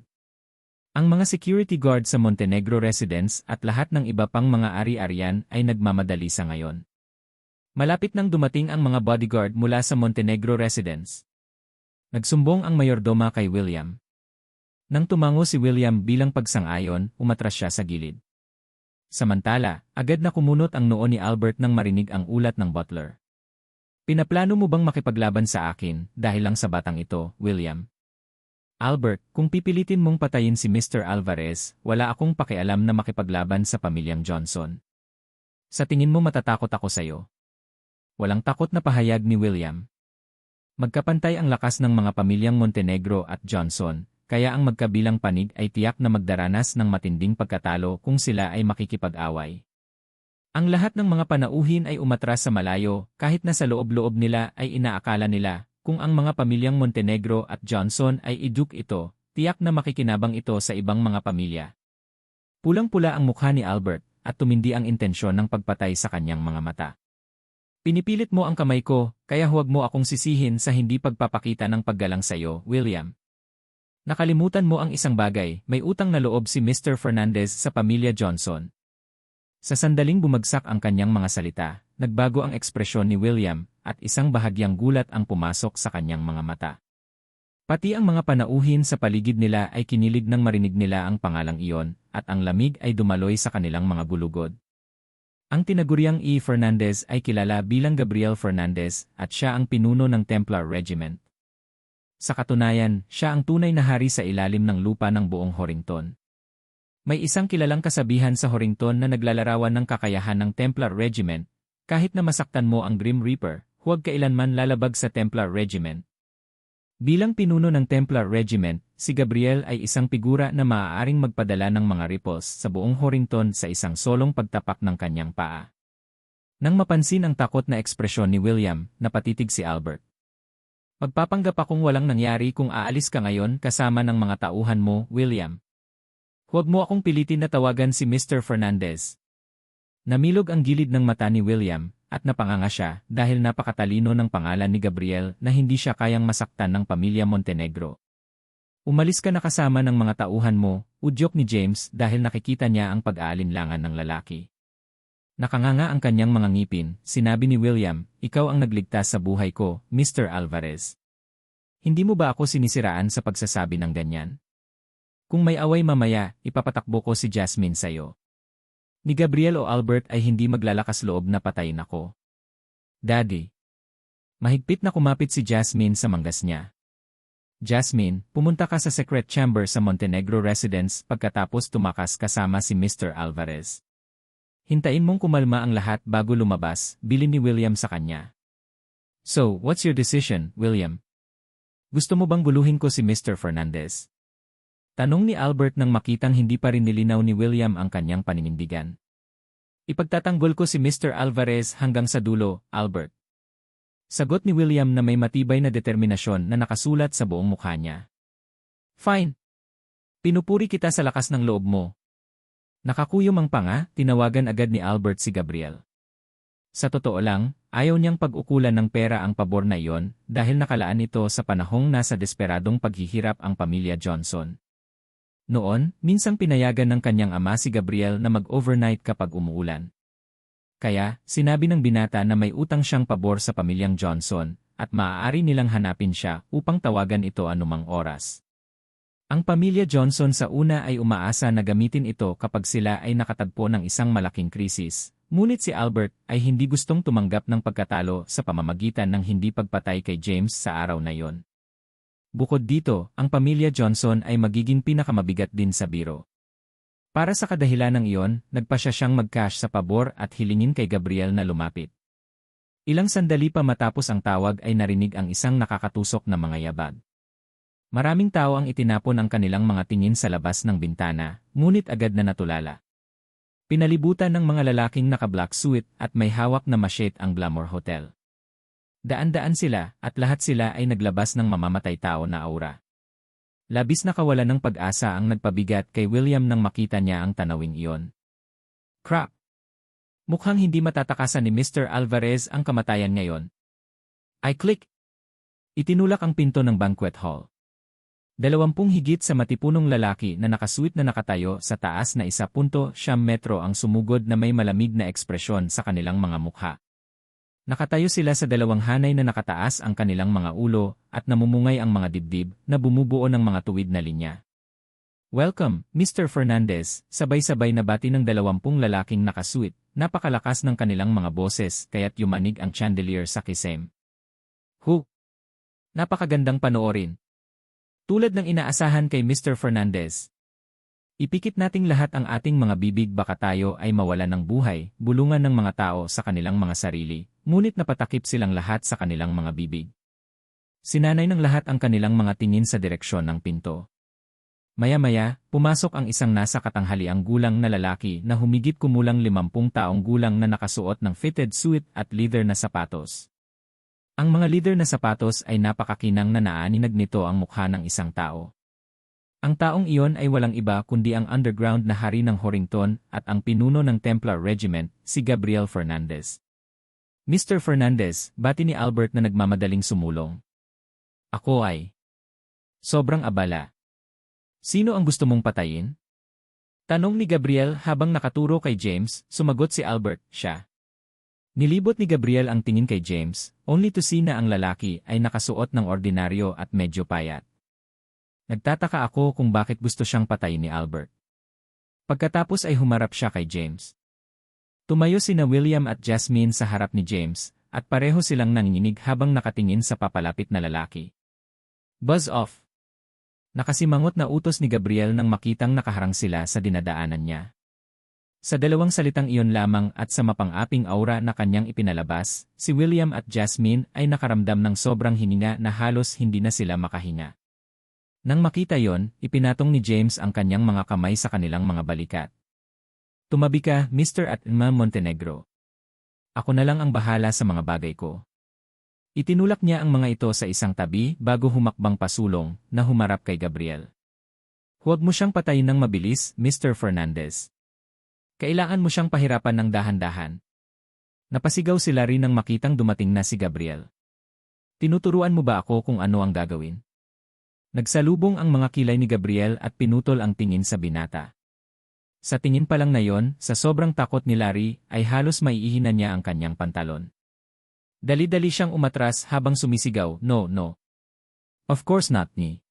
Ang mga security guard sa Montenegro residence at lahat ng iba pang mga ari-arian ay nagmamadali sa ngayon. Malapit nang dumating ang mga bodyguard mula sa Montenegro residence. Nagsumbong ang mayordoma kay William. Nang tumango si William bilang pagsang-ayon, umatras siya sa gilid. Samantala, agad na kumunot ang noo ni Albert nang marinig ang ulat ng butler. Pinaplano mo bang makipaglaban sa akin dahil lang sa batang ito, William? Albert, kung pipilitin mong patayin si Mr. Alvarez, wala akong pakialam na makipaglaban sa pamilyang Johnson. Sa tingin mo matatakot ako sa'yo? Walang takot na pahayag ni William. Magkapantay ang lakas ng mga pamilyang Montenegro at Johnson, kaya ang magkabilang panig ay tiyak na magdaranas ng matinding pagkatalo kung sila ay makikipag-away. Ang lahat ng mga panauhin ay umatras sa malayo, kahit na sa loob-loob nila ay inaakala nila, kung ang mga pamilyang Montenegro at Johnson ay iduk ito, tiyak na makikinabang ito sa ibang mga pamilya. Pulang-pula ang mukha ni Albert, at tumindi ang intensyon ng pagpatay sa kanyang mga mata. Pinipilit mo ang kamay ko, kaya huwag mo akong sisihin sa hindi pagpapakita ng paggalang sa iyo, William. Nakalimutan mo ang isang bagay, may utang na loob si Mr. Fernandez sa pamilya Johnson. Sa sandaling bumagsak ang kanyang mga salita, nagbago ang ekspresyon ni William, at isang bahagyang gulat ang pumasok sa kanyang mga mata. Pati ang mga panauhin sa paligid nila ay kinilig nang marinig nila ang pangalang iyon, at ang lamig ay dumaloy sa kanilang mga gulugod. Ang tinaguriang E. Fernandez ay kilala bilang Gabriel Fernandez, at siya ang pinuno ng Templar Regiment. Sa katunayan, siya ang tunay na hari sa ilalim ng lupa ng buong Horrington. May isang kilalang kasabihan sa Horrington na naglalarawan ng kakayahan ng Templar Regiment, kahit na masaktan mo ang Grim Reaper, huwag kailanman lalabag sa Templar Regiment. Bilang pinuno ng Templar Regiment, si Gabriel ay isang figura na maaaring magpadala ng mga ripples sa buong Horrington sa isang solong pagtapak ng kanyang paa. Nang mapansin ang takot na ekspresyon ni William, napatitig si Albert. Magpapanggap akong walang nangyari kung aalis ka ngayon kasama ng mga tauhan mo, William. Huwag mo akong pilitin na tawagan si Mr. Fernandez. Namilog ang gilid ng mata ni William, at napanganga siya dahil napakatalino ng pangalan ni Gabriel na hindi siya kayang masaktan ng pamilya Montenegro. Umalis ka na kasama ng mga tauhan mo, udyok ni James dahil nakikita niya ang pag-aalinlangan ng lalaki. Nakanganga ang kanyang mga ngipin, sinabi ni William, ikaw ang nagligtas sa buhay ko, Mr. Alvarez. Hindi mo ba ako sinisiraan sa pagsasabi ng ganyan? Kung may away mamaya, ipapatakbo ko si Jasmine sa'yo. Ni Gabriel o Albert ay hindi maglalakas loob na patayin ako. Daddy. Mahigpit na kumapit si Jasmine sa manggas niya. Jasmine, pumunta ka sa secret chamber sa Montenegro residence pagkatapos tumakas kasama si Mr. Alvarez. Hintayin mong kumalma ang lahat bago lumabas, bilin ni William sa kanya. So, what's your decision, William? Gusto mo bang buluhin ko si Mr. Fernandez? Tanong ni Albert nang makitang hindi pa rin nilinaw ni William ang kanyang paninindigan. Ipagtatanggol ko si Mr. Alvarez hanggang sa dulo, Albert. Sagot ni William na may matibay na determinasyon na nakasulat sa buong mukha niya. Fine. Pinupuri kita sa lakas ng loob mo. Nakakuyom ang panga, tinawagan agad ni Albert si Gabriel. Sa totoo lang, ayaw niyang pag-ukulan ng pera ang pabor na iyon dahil nakalaan ito sa panahong nasa desperadong paghihirap ang pamilya Johnson. Noon, minsang pinayagan ng kanyang ama si Gabriel na mag-overnight kapag umuulan. Kaya, sinabi ng binata na may utang siyang pabor sa pamilyang Johnson at maaari nilang hanapin siya upang tawagan ito anumang oras. Ang pamilya Johnson sa una ay umaasa na gamitin ito kapag sila ay nakatagpo ng isang malaking krisis, ngunit si Albert ay hindi gustong tumanggap ng pagkatalo sa pamamagitan ng hindi pagpatay kay James sa araw na yon. Bukod dito, ang pamilya Johnson ay magiging pinakamabigat din sa biro. Para sa kadahilanang iyon, nagpasya siyang mag-cash sa pabor at hilingin kay Gabriel na lumapit. Ilang sandali pa matapos ang tawag ay narinig ang isang nakakatusok na mga yabag. Maraming tao ang itinapon ang kanilang mga tingin sa labas ng bintana, ngunit agad na natulala. Pinalibutan ng mga lalaking naka-black suit at may hawak na machete ang Glamour Hotel. Daan-daan sila at lahat sila ay naglabas ng mamamatay tao na aura. Labis na kawalan ng pag-asa ang nagpabigat kay William nang makita niya ang tanawing iyon. Crap! Mukhang hindi matatakasan ni Mr. Alvarez ang kamatayan ngayon. I click! Itinulak ang pinto ng banquet hall. 20 higit sa matipunong lalaki na nakasuit na nakatayo sa taas na 1.7 metro ang sumugod na may malamig na ekspresyon sa kanilang mga mukha. Nakatayo sila sa dalawang hanay na nakataas ang kanilang mga ulo at namumungay ang mga dibdib na bumubuo ng mga tuwid na linya. Welcome, Mr. Fernandez, sabay-sabay na bati ng 20 lalaking nakasuit, napakalakas ng kanilang mga boses kaya't yumanig ang chandelier sa kisame. Napakagandang panoorin. Tulad ng inaasahan kay Mr. Fernandez. Ipikit nating lahat ang ating mga bibig baka tayo ay mawalan ng buhay, bulungan ng mga tao sa kanilang mga sarili, ngunit napatakip silang lahat sa kanilang mga bibig. Sinanay ng lahat ang kanilang mga tingin sa direksyon ng pinto. Maya-maya, pumasok ang isang nasa katanghaliang gulang na lalaki na humigit kumulang 50 taong gulang na nakasuot ng fitted suit at leather na sapatos. Ang mga leather na sapatos ay napakakinang na naaninag nito ang mukha ng isang tao. Ang taong iyon ay walang iba kundi ang underground na hari ng Horrington at ang pinuno ng Templar Regiment, si Gabriel Fernandez. Mr. Fernandez, bati ni Albert na nagmamadaling sumulong. Ako ay sobrang abala. Sino ang gusto mong patayin? Tanong ni Gabriel habang nakaturo kay James, sumagot si Albert, siya. Nilibot ni Gabriel ang tingin kay James, only to see na ang lalaki ay nakasuot ng ordinaryo at medyo payat. Nagtataka ako kung bakit gusto siyang patayin ni Albert. Pagkatapos ay humarap siya kay James. Tumayo sina William at Jasmine sa harap ni James, at pareho silang nanginginig habang nakatingin sa papalapit na lalaki. Buzz off! Nakasimangot na utos ni Gabriel nang makitang nakaharang sila sa dinadaanan niya. Sa dalawang salitang iyon lamang at sa mapang-aping aura na kanyang ipinalabas, si William at Jasmine ay nakaramdam ng sobrang hininga na halos hindi na sila makahinga. Nang makita yon, ipinatong ni James ang kanyang mga kamay sa kanilang mga balikat. Tumabi ka, Mr. at Ma'am Montenegro. Ako na lang ang bahala sa mga bagay ko. Itinulak niya ang mga ito sa isang tabi bago humakbang pasulong na humarap kay Gabriel. Huwag mo siyang patayin ng mabilis, Mr. Fernandez. Kailangan mo siyang pahirapan ng dahan-dahan. Napasigaw sila rin nang makitang dumating na si Gabriel. Tinuturuan mo ba ako kung ano ang gagawin? Nagsalubong ang mga kilay ni Gabriel at pinutol ang tingin sa binata. Sa tingin pa lang na yon, sa sobrang takot ni Larry, ay halos maiihinan niya ang kanyang pantalon. Dali-dali siyang umatras habang sumisigaw, "No, no. Of course not me.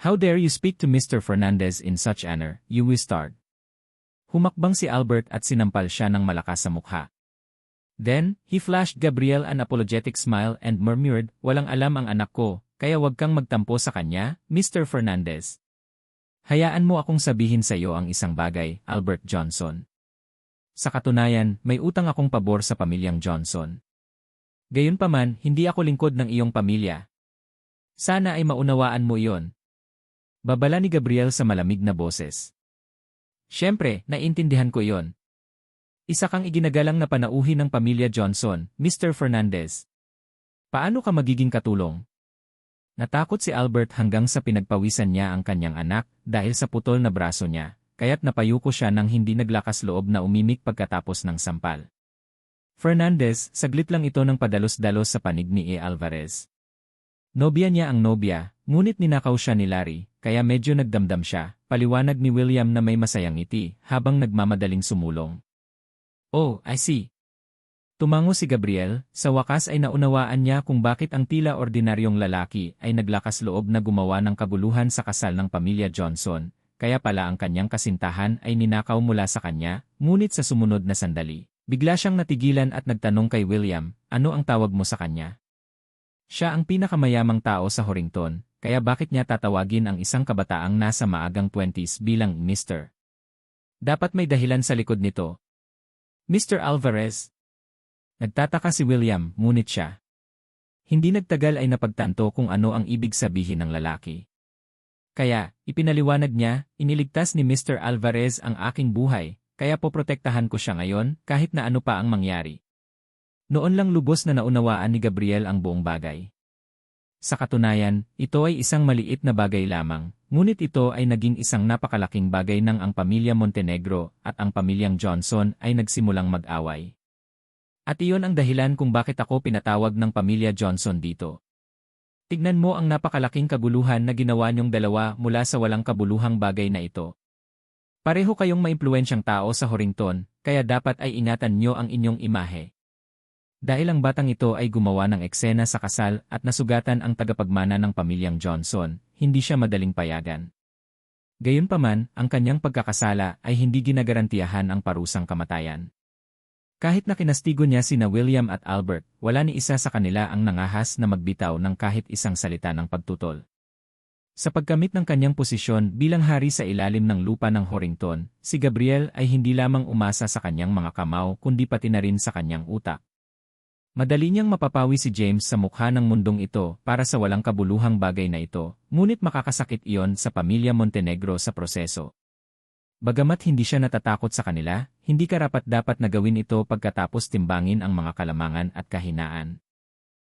How dare you speak to Mr. Fernandez in such honor, you wizard." Humakbang si Albert at sinampal siya ng malakas sa mukha. Then, he flashed Gabriel an apologetic smile and murmured, "Walang alam ang anak ko, kaya wag kang magtampo sa kanya, Mr. Fernandez. Hayaan mo akong sabihin sa iyo ang isang bagay, Albert Johnson. Sa katunayan, may utang akong pabor sa pamilyang Johnson. Gayunpaman, hindi ako lingkod ng iyong pamilya. Sana ay maunawaan mo iyon." Babala ni Gabriel sa malamig na boses. "Siyempre, naiintindihan ko iyon. Isa kang iginagalang na panauhin ng pamilya Johnson, Mr. Fernandez. Paano ka magiging katulong?" Natakot si Albert hanggang sa pinagpawisan niya ang kanyang anak dahil sa putol na braso niya, kaya't napayuko siya nang hindi naglakas loob na umimik pagkatapos ng sampal. Fernandez, saglit lang ito ng padalos-dalos sa panig ni E. Alvarez. Nobya niya ang nobya, ngunit ninakaw siya ni Larry, kaya medyo nagdamdam siya, paliwanag ni William na may masayang ngiti habang nagmamadaling sumulong. "Oh, I see." Tumango si Gabriel, sa wakas ay naunawaan niya kung bakit ang tila ordinaryong lalaki ay naglakas loob na gumawa ng kaguluhan sa kasal ng pamilya Johnson, kaya pala ang kanyang kasintahan ay ninakaw mula sa kanya, ngunit sa sumunod na sandali, bigla siyang natigilan at nagtanong kay William, "Ano ang tawag mo sa kanya? Siya ang pinakamayamang tao sa Horrington, kaya bakit niya tatawagin ang isang kabataang nasa maagang 20s bilang Mr. Dapat may dahilan sa likod nito. Mr. Alvarez?" Nagtataka si William, ngunit siya. Hindi nagtagal ay napagtanto kung ano ang ibig sabihin ng lalaki. Kaya, ipinaliwanag niya, "Iniligtas ni Mr. Alvarez ang aking buhay, kaya poprotektahan ko siya ngayon kahit na ano pa ang mangyari." Noon lang lubos na naunawaan ni Gabriel ang buong bagay. Sa katunayan, ito ay isang maliit na bagay lamang, ngunit ito ay naging isang napakalaking bagay nang ang pamilya Montenegro at ang pamilyang Johnson ay nagsimulang mag-away. At iyon ang dahilan kung bakit ako pinatawag ng pamilya Johnson dito. Tignan mo ang napakalaking kaguluhan na ginawa niyong dalawa mula sa walang kabuluhang bagay na ito. Pareho kayong maimpluwensyang tao sa Horrington, kaya dapat ay ingatan niyo ang inyong imahe. Dahil ang batang ito ay gumawa ng eksena sa kasal at nasugatan ang tagapagmana ng pamilyang Johnson, hindi siya madaling payagan. Gayunpaman, ang kanyang pagkakasala ay hindi ginagarantiyahan ang parusang kamatayan. Kahit na kinastigo niya sina William at Albert, wala ni isa sa kanila ang nangahas na magbitaw ng kahit isang salita ng pagtutol. Sa pagkamit ng kanyang posisyon bilang hari sa ilalim ng lupa ng Horrington, si Gabriel ay hindi lamang umasa sa kanyang mga kamao kundi pati na rin sa kanyang utak. Madali niyang mapapawi si James sa mukha ng mundong ito para sa walang kabuluhang bagay na ito, ngunit makakasakit iyon sa pamilya Montenegro sa proseso. Bagamat hindi siya natatakot sa kanila, hindi karapat-dapat na gawin ito pagkatapos timbangin ang mga kalamangan at kahinaan.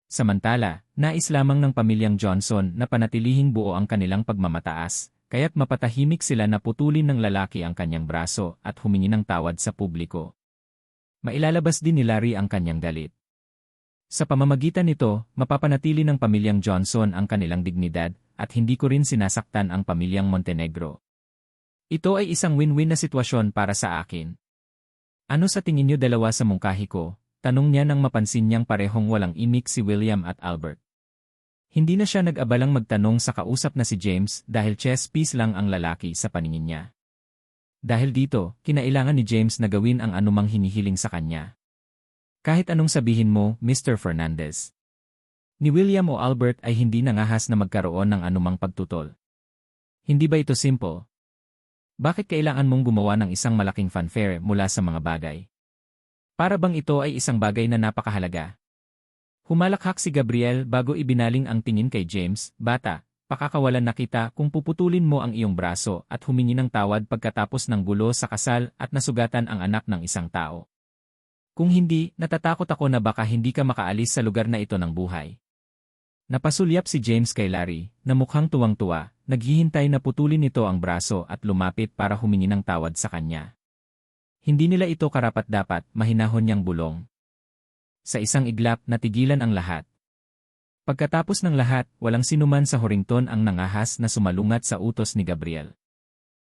Samantala, nais lamang ng pamilyang Johnson na panatilihing buo ang kanilang pagmamataas, kaya't mapatahimik sila na putulin ng lalaki ang kanyang braso at humingi ng tawad sa publiko. Mailalabas din ni Larry ang kanyang galit. Sa pamamagitan nito, mapapanatili ng pamilyang Johnson ang kanilang dignidad at hindi ko rin sinasaktan ang pamilyang Montenegro. Ito ay isang win-win na sitwasyon para sa akin. Ano sa tingin niyo dalawa sa mungkahi ko? Tanong niya nang mapansin niyang parehong walang imik si William at Albert. Hindi na siya nag-abalang magtanong sa kausap na si James dahil chess piece lang ang lalaki sa paningin niya. Dahil dito, kinailangan ni James na gawin ang anumang hinihiling sa kanya. Kahit anong sabihin mo, Mr. Fernandez. Ni William o Albert ay hindi nangahas na magkaroon ng anumang pagtutol. Hindi ba ito simple? Bakit kailangan mong gumawa ng isang malaking fanfare mula sa mga bagay? Para bang ito ay isang bagay na napakahalaga? Humalakhak si Gabriel bago ibinaling ang tingin kay James, "Bata, pakakawalan na kita kung puputulin mo ang iyong braso at humingi ng tawad pagkatapos ng gulo sa kasal at nasugatan ang anak ng isang tao. Kung hindi, natatakot ako na baka hindi ka makaalis sa lugar na ito ng buhay." Napasulyap si James kay Larry, na mukhang tuwang-tuwa, naghihintay na putulin nito ang braso at lumapit para humingi ng tawad sa kanya. Hindi nila ito karapat-dapat, mahinahon niyang bulong. Sa isang iglap, natigilan ang lahat. Pagkatapos ng lahat, walang sinuman sa Horrington ang nangahas na sumalungat sa utos ni Gabriel.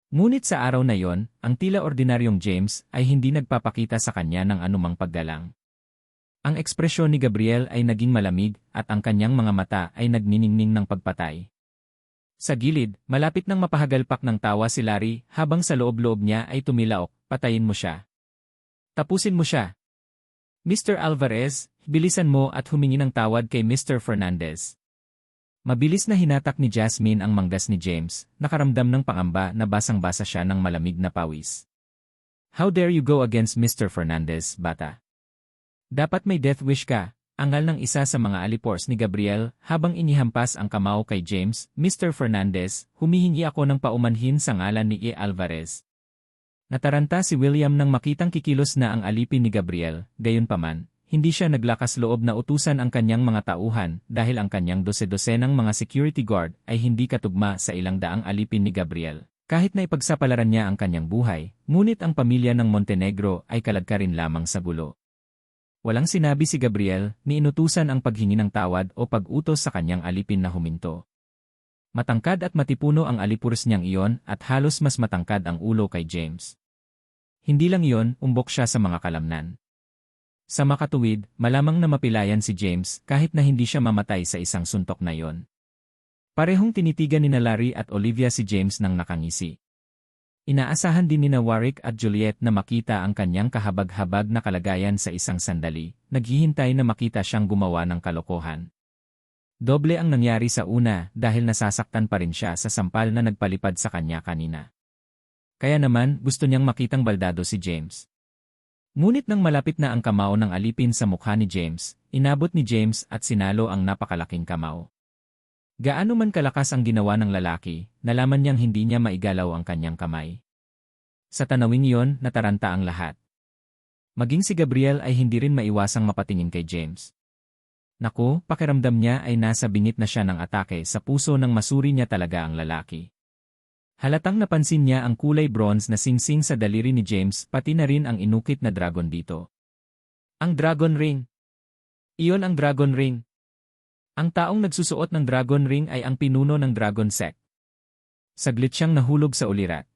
Ngunit sa araw na yon, ang tila ordinaryong James ay hindi nagpapakita sa kanya ng anumang paggalang. Ang ekspresyon ni Gabriel ay naging malamig at ang kanyang mga mata ay nagniningning ng pagpatay. Sa gilid, malapit nang mapahagalpak ng tawa si Larry habang sa loob-loob niya ay tumilaok, patayin mo siya. Tapusin mo siya. Mr. Alvarez, bilisan mo at humingi ng tawad kay Mr. Fernandez. Mabilis na hinatak ni Jasmine ang manggas ni James, nakaramdam ng pangamba na basang-basa siya ng malamig na pawis. How dare you go against Mr. Fernandez, bata? Dapat may death wish ka, angal ng isa sa mga alipors ni Gabriel habang inihampas ang kamao kay James. Mr. Fernandez, humihingi ako ng paumanhin sa ngalan ni E. Alvarez. Nataranta si William nang makitang kikilos na ang alipin ni Gabriel, gayunpaman, hindi siya naglakas loob na utusan ang kanyang mga tauhan dahil ang kanyang dose-dosenang mga security guard ay hindi katugma sa ilang daang alipin ni Gabriel. Kahit na ipagsapalaran niya ang kanyang buhay, ngunit ang pamilya ng Montenegro ay kaladkarin lamang sa gulo. Walang sinabi si Gabriel, ni inutusan ang paghingi ng tawad o pag-utos sa kanyang alipin na huminto. Matangkad at matipuno ang alipurs niyang iyon at halos mas matangkad ang ulo kay James. Hindi lang iyon, umbok siya sa mga kalamnan. Sa makatuwid, malamang na mapilayan si James kahit na hindi siya mamatay sa isang suntok na iyon. Parehong tinitigan ni Larry at Olivia si James nang nakangisi. Inaasahan din ni Warwick at Juliet na makita ang kanyang kahabag-habag na kalagayan sa isang sandali, naghihintay na makita siyang gumawa ng kalokohan. Doble ang nangyari sa una dahil nasasaktan pa rin siya sa sampal na nagpalipad sa kanya kanina. Kaya naman gusto niyang makitang baldado si James. Ngunit nang malapit na ang kamao ng alipin sa mukha ni James, inabot ni James at sinalo ang napakalaking kamao. Gaano man kalakas ang ginawa ng lalaki, nalaman niyang hindi niya maigalaw ang kanyang kamay. Sa tanawing iyon, nataranta ang lahat. Maging si Gabriel ay hindi rin maiwasang mapatingin kay James. Naku, pakiramdam niya ay nasa bingit na siya ng atake sa puso nang masuri niya talaga ang lalaki. Halatang napansin niya ang kulay bronze na singsing sa daliri ni James pati na rin ang inukit na dragon dito. Ang dragon ring! Iyon ang dragon ring! Ang taong nagsusuot ng dragon ring ay ang pinuno ng Dragon Sect. Saglit siyang nahulog sa ulirat.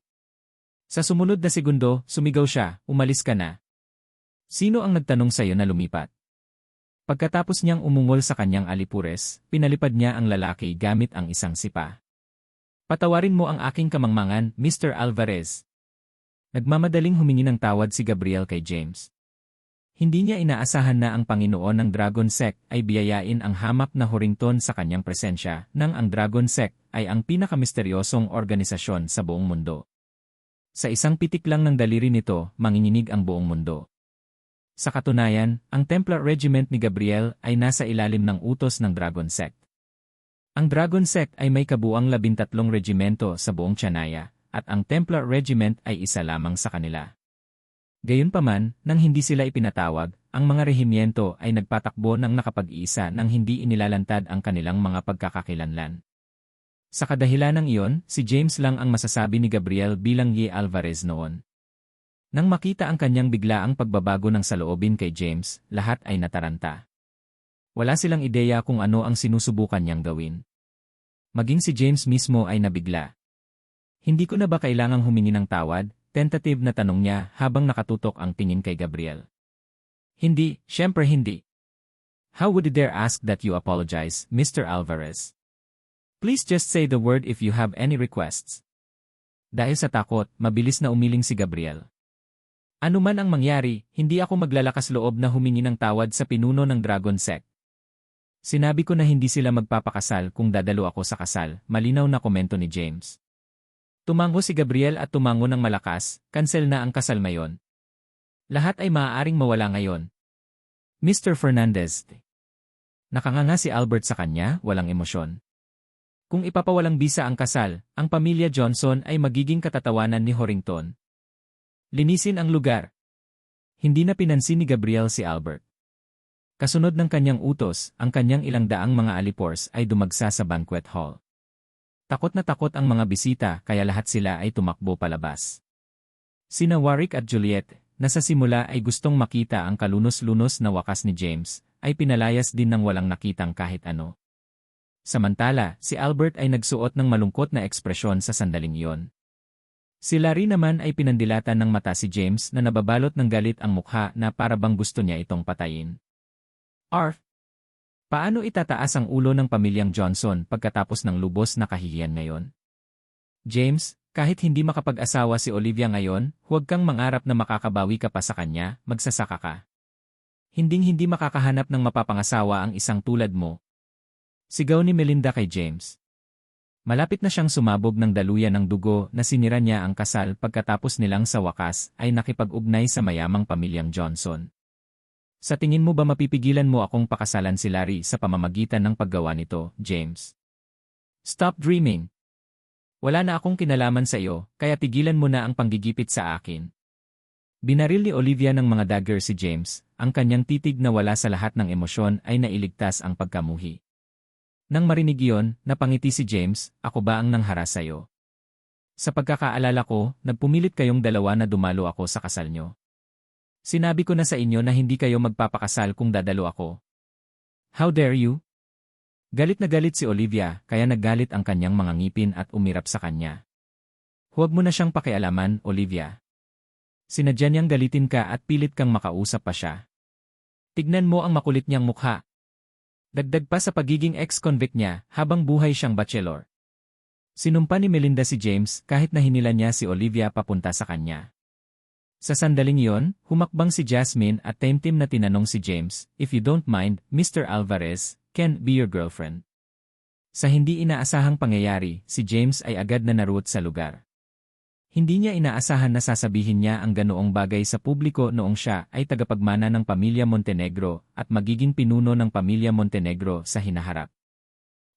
Sa sumunod na segundo, sumigaw siya, umalis ka na. Sino ang nagtanong sa iyo na lumipat? Pagkatapos niyang umungol sa kanyang alipures, pinalipad niya ang lalaki gamit ang isang sipa. Patawarin mo ang aking kamangmangan, Mr. Alvarez. Nagmamadaling humingi ng tawad si Gabriel kay James. Hindi niya inaasahan na ang Panginoon ng Dragon Sect ay biyayain ang hamak na hurington sa kanyang presensya nang ang Dragon Sect ay ang pinakamisteryosong organisasyon sa buong mundo. Sa isang pitik lang ng daliri nito, manginginig ang buong mundo. Sa katunayan, ang Templar Regiment ni Gabriel ay nasa ilalim ng utos ng Dragon Sect. Ang Dragon Sect ay may kabuuang 13 regimento sa buong Tiyanaya, at ang Templar Regiment ay isa lamang sa kanila. Gayunpaman, nang hindi sila ipinatawag, ang mga rehimyento ay nagpatakbo ng nakapag-iisa nang hindi inilalantad ang kanilang mga pagkakakilanlan. Sa kadahilanang iyon, si James lang ang masasabi ni Gabriel bilang E. Alvarez noon. Nang makita ang kanyang biglaang pagbabago ng saloobin kay James, lahat ay nataranta. Wala silang ideya kung ano ang sinusubukan niyang gawin. Maging si James mismo ay nabigla. Hindi ko na ba kailangang humingi ng tawad? Tentative na tanong niya habang nakatutok ang tingin kay Gabriel. Hindi, syempre hindi. How would you dare ask that you apologize, Mr. Alvarez? Please just say the word if you have any requests. Dahil sa takot, mabilis na umiling si Gabriel. Ano man ang mangyari, hindi ako maglalakas loob na humingi ng tawad sa pinuno ng Dragon Sect. Sinabi ko na hindi sila magpapakasal kung dadalo ako sa kasal, malinaw na komento ni James. Tumango si Gabriel at tumango ng malakas, cancel na ang kasal mayon. Lahat ay maaaring mawala ngayon. Mr. Fernandez. Nakanganga si Albert sa kanya, walang emosyon. Kung ipapawalang bisa ang kasal, ang pamilya Johnson ay magiging katatawanan ni Horrington. Linisin ang lugar. Hindi na pinansin ni Gabriel si Albert. Kasunod ng kanyang utos, ang kanyang ilang daang mga alipors ay dumagsa sa banquet hall. Takot na takot ang mga bisita kaya lahat sila ay tumakbo palabas. Sina Warwick at Juliet, na sa simula ay gustong makita ang kalunos-lunos na wakas ni James, ay pinalayas din ng walang nakitang kahit ano. Samantala, si Albert ay nagsuot ng malungkot na ekspresyon sa sandaling iyon. Si Larry naman ay pinandilatan ng mata si James na nababalot ng galit ang mukha na para bang gusto niya itong patayin. Arf! Paano itataas ang ulo ng pamilyang Johnson pagkatapos ng lubos na kahihiyan ngayon? James, kahit hindi makapag-asawa si Olivia ngayon, huwag kang mangarap na makakabawi ka pa sa kanya, magsasaka ka. Hinding-hindi makakahanap ng mapapangasawa ang isang tulad mo. Sigaw ni Melinda kay James. Malapit na siyang sumabog ng daluyan ng dugo na sinira niya ang kasal pagkatapos nilang sa wakas ay nakipag-ugnay sa mayamang pamilyang Johnson. Sa tingin mo ba mapipigilan mo akong pakasalan si Larry sa pamamagitan ng paggawa nito, James? Stop dreaming. Wala na akong kinalaman sa iyo, kaya tigilan mo na ang panggigipit sa akin. Binaril ni Olivia ng mga dagger si James, ang kanyang titig na wala sa lahat ng emosyon ay nailigtas ang pagkamuhi. Nang marinig iyon, napangiti si James, ako ba ang nanghara sa'yo? Sa pagkakaalala ko, nagpumilit kayong dalawa na dumalo ako sa kasal nyo. Sinabi ko na sa inyo na hindi kayo magpapakasal kung dadalo ako. How dare you? Galit na galit si Olivia, kaya naggalit ang kanyang mga ngipin at umirap sa kanya. Huwag mo na siyang pakialaman, Olivia. Sinadya niyang galitin ka at pilit kang makausap pa siya. Tignan mo ang makulit niyang mukha. Dagdag pa sa pagiging ex-convict niya habang buhay siyang bachelor. Sinumpa ni Melinda si James kahit na hinila niya si Olivia papunta sa kanya. Sa sandaling iyon, humakbang si Jasmine at taimtim na tinanong si James, "If you don't mind, Mr. Alvarez, can be your girlfriend?" Sa hindi inaasahang pangyayari, si James ay agad na naroot sa lugar. Hindi niya inaasahan na sasabihin niya ang ganoong bagay sa publiko noong siya ay tagapagmana ng pamilya Montenegro at magiging pinuno ng pamilya Montenegro sa hinaharap.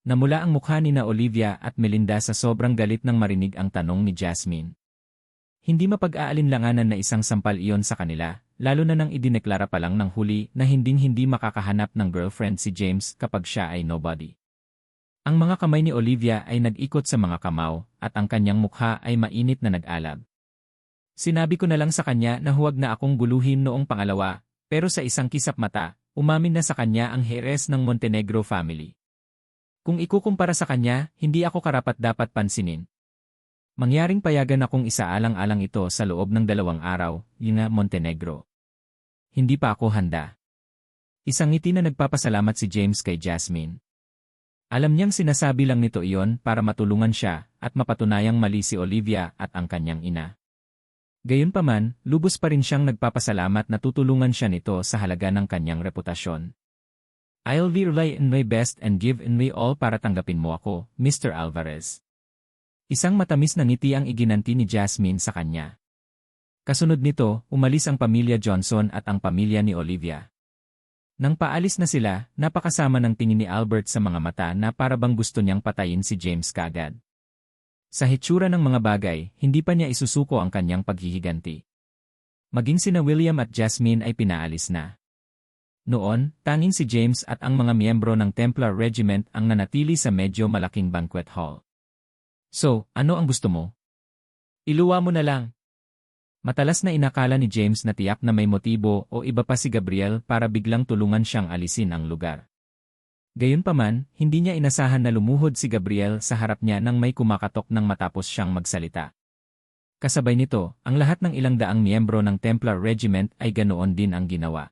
Namula ang mukha ni na Olivia at Melinda sa sobrang galit nang marinig ang tanong ni Jasmine. Hindi mapag-aalinlanganan na isang sampal iyon sa kanila, lalo na nang idineklara pa lang ng huli na hinding-hindi makakahanap ng girlfriend si James kapag siya ay nobody. Ang mga kamay ni Olivia ay nag-ikot sa mga kamao, at ang kanyang mukha ay mainit na nag-alab. Sinabi ko na lang sa kanya na huwag na akong guluhin noong pangalawa, pero sa isang kisap mata, umamin na sa kanya ang heres ng Montenegro family. Kung ikukumpara sa kanya, hindi ako karapat-dapat pansinin. Mangyaring payagan akong isaalang-alang ito sa loob ng 2 araw, yun nga Montenegro. Hindi pa ako handa. Isang ngiti na nagpapasalamat si James kay Jasmine. Alam niyang sinasabi lang nito iyon para matulungan siya at mapatunayang mali si Olivia at ang kanyang ina. Gayunpaman, lubos pa rin siyang nagpapasalamat na tutulungan siya nito sa halaga ng kanyang reputasyon. I'll rely in my best and give in my all para tanggapin mo ako, Mr. Alvarez. Isang matamis na ngiti ang iginanti ni Jasmine sa kanya. Kasunod nito, umalis ang pamilya Johnson at ang pamilya ni Olivia. Nang paalis na sila, napakasama ng tingin ni Albert sa mga mata na para bang gusto niyang patayin si James kagad. Sa hitsura ng mga bagay, hindi pa niya isusuko ang kanyang paghihiganti. Maging sina William at Jasmine ay pinaalis na. Noon, tanging si James at ang mga miyembro ng Templar Regiment ang nanatili sa medyo malaking banquet hall. So, ano ang gusto mo? Iluwa mo na lang. Matalas na inakala ni James na tiyak na may motibo o iba pa si Gabriel para biglang tulungan siyang alisin ang lugar. Gayunpaman, hindi niya inasahan na lumuhod si Gabriel sa harap niya nang may kumakatok nang matapos siyang magsalita. Kasabay nito, ang lahat ng ilang daang miyembro ng Templar Regiment ay ganoon din ang ginawa.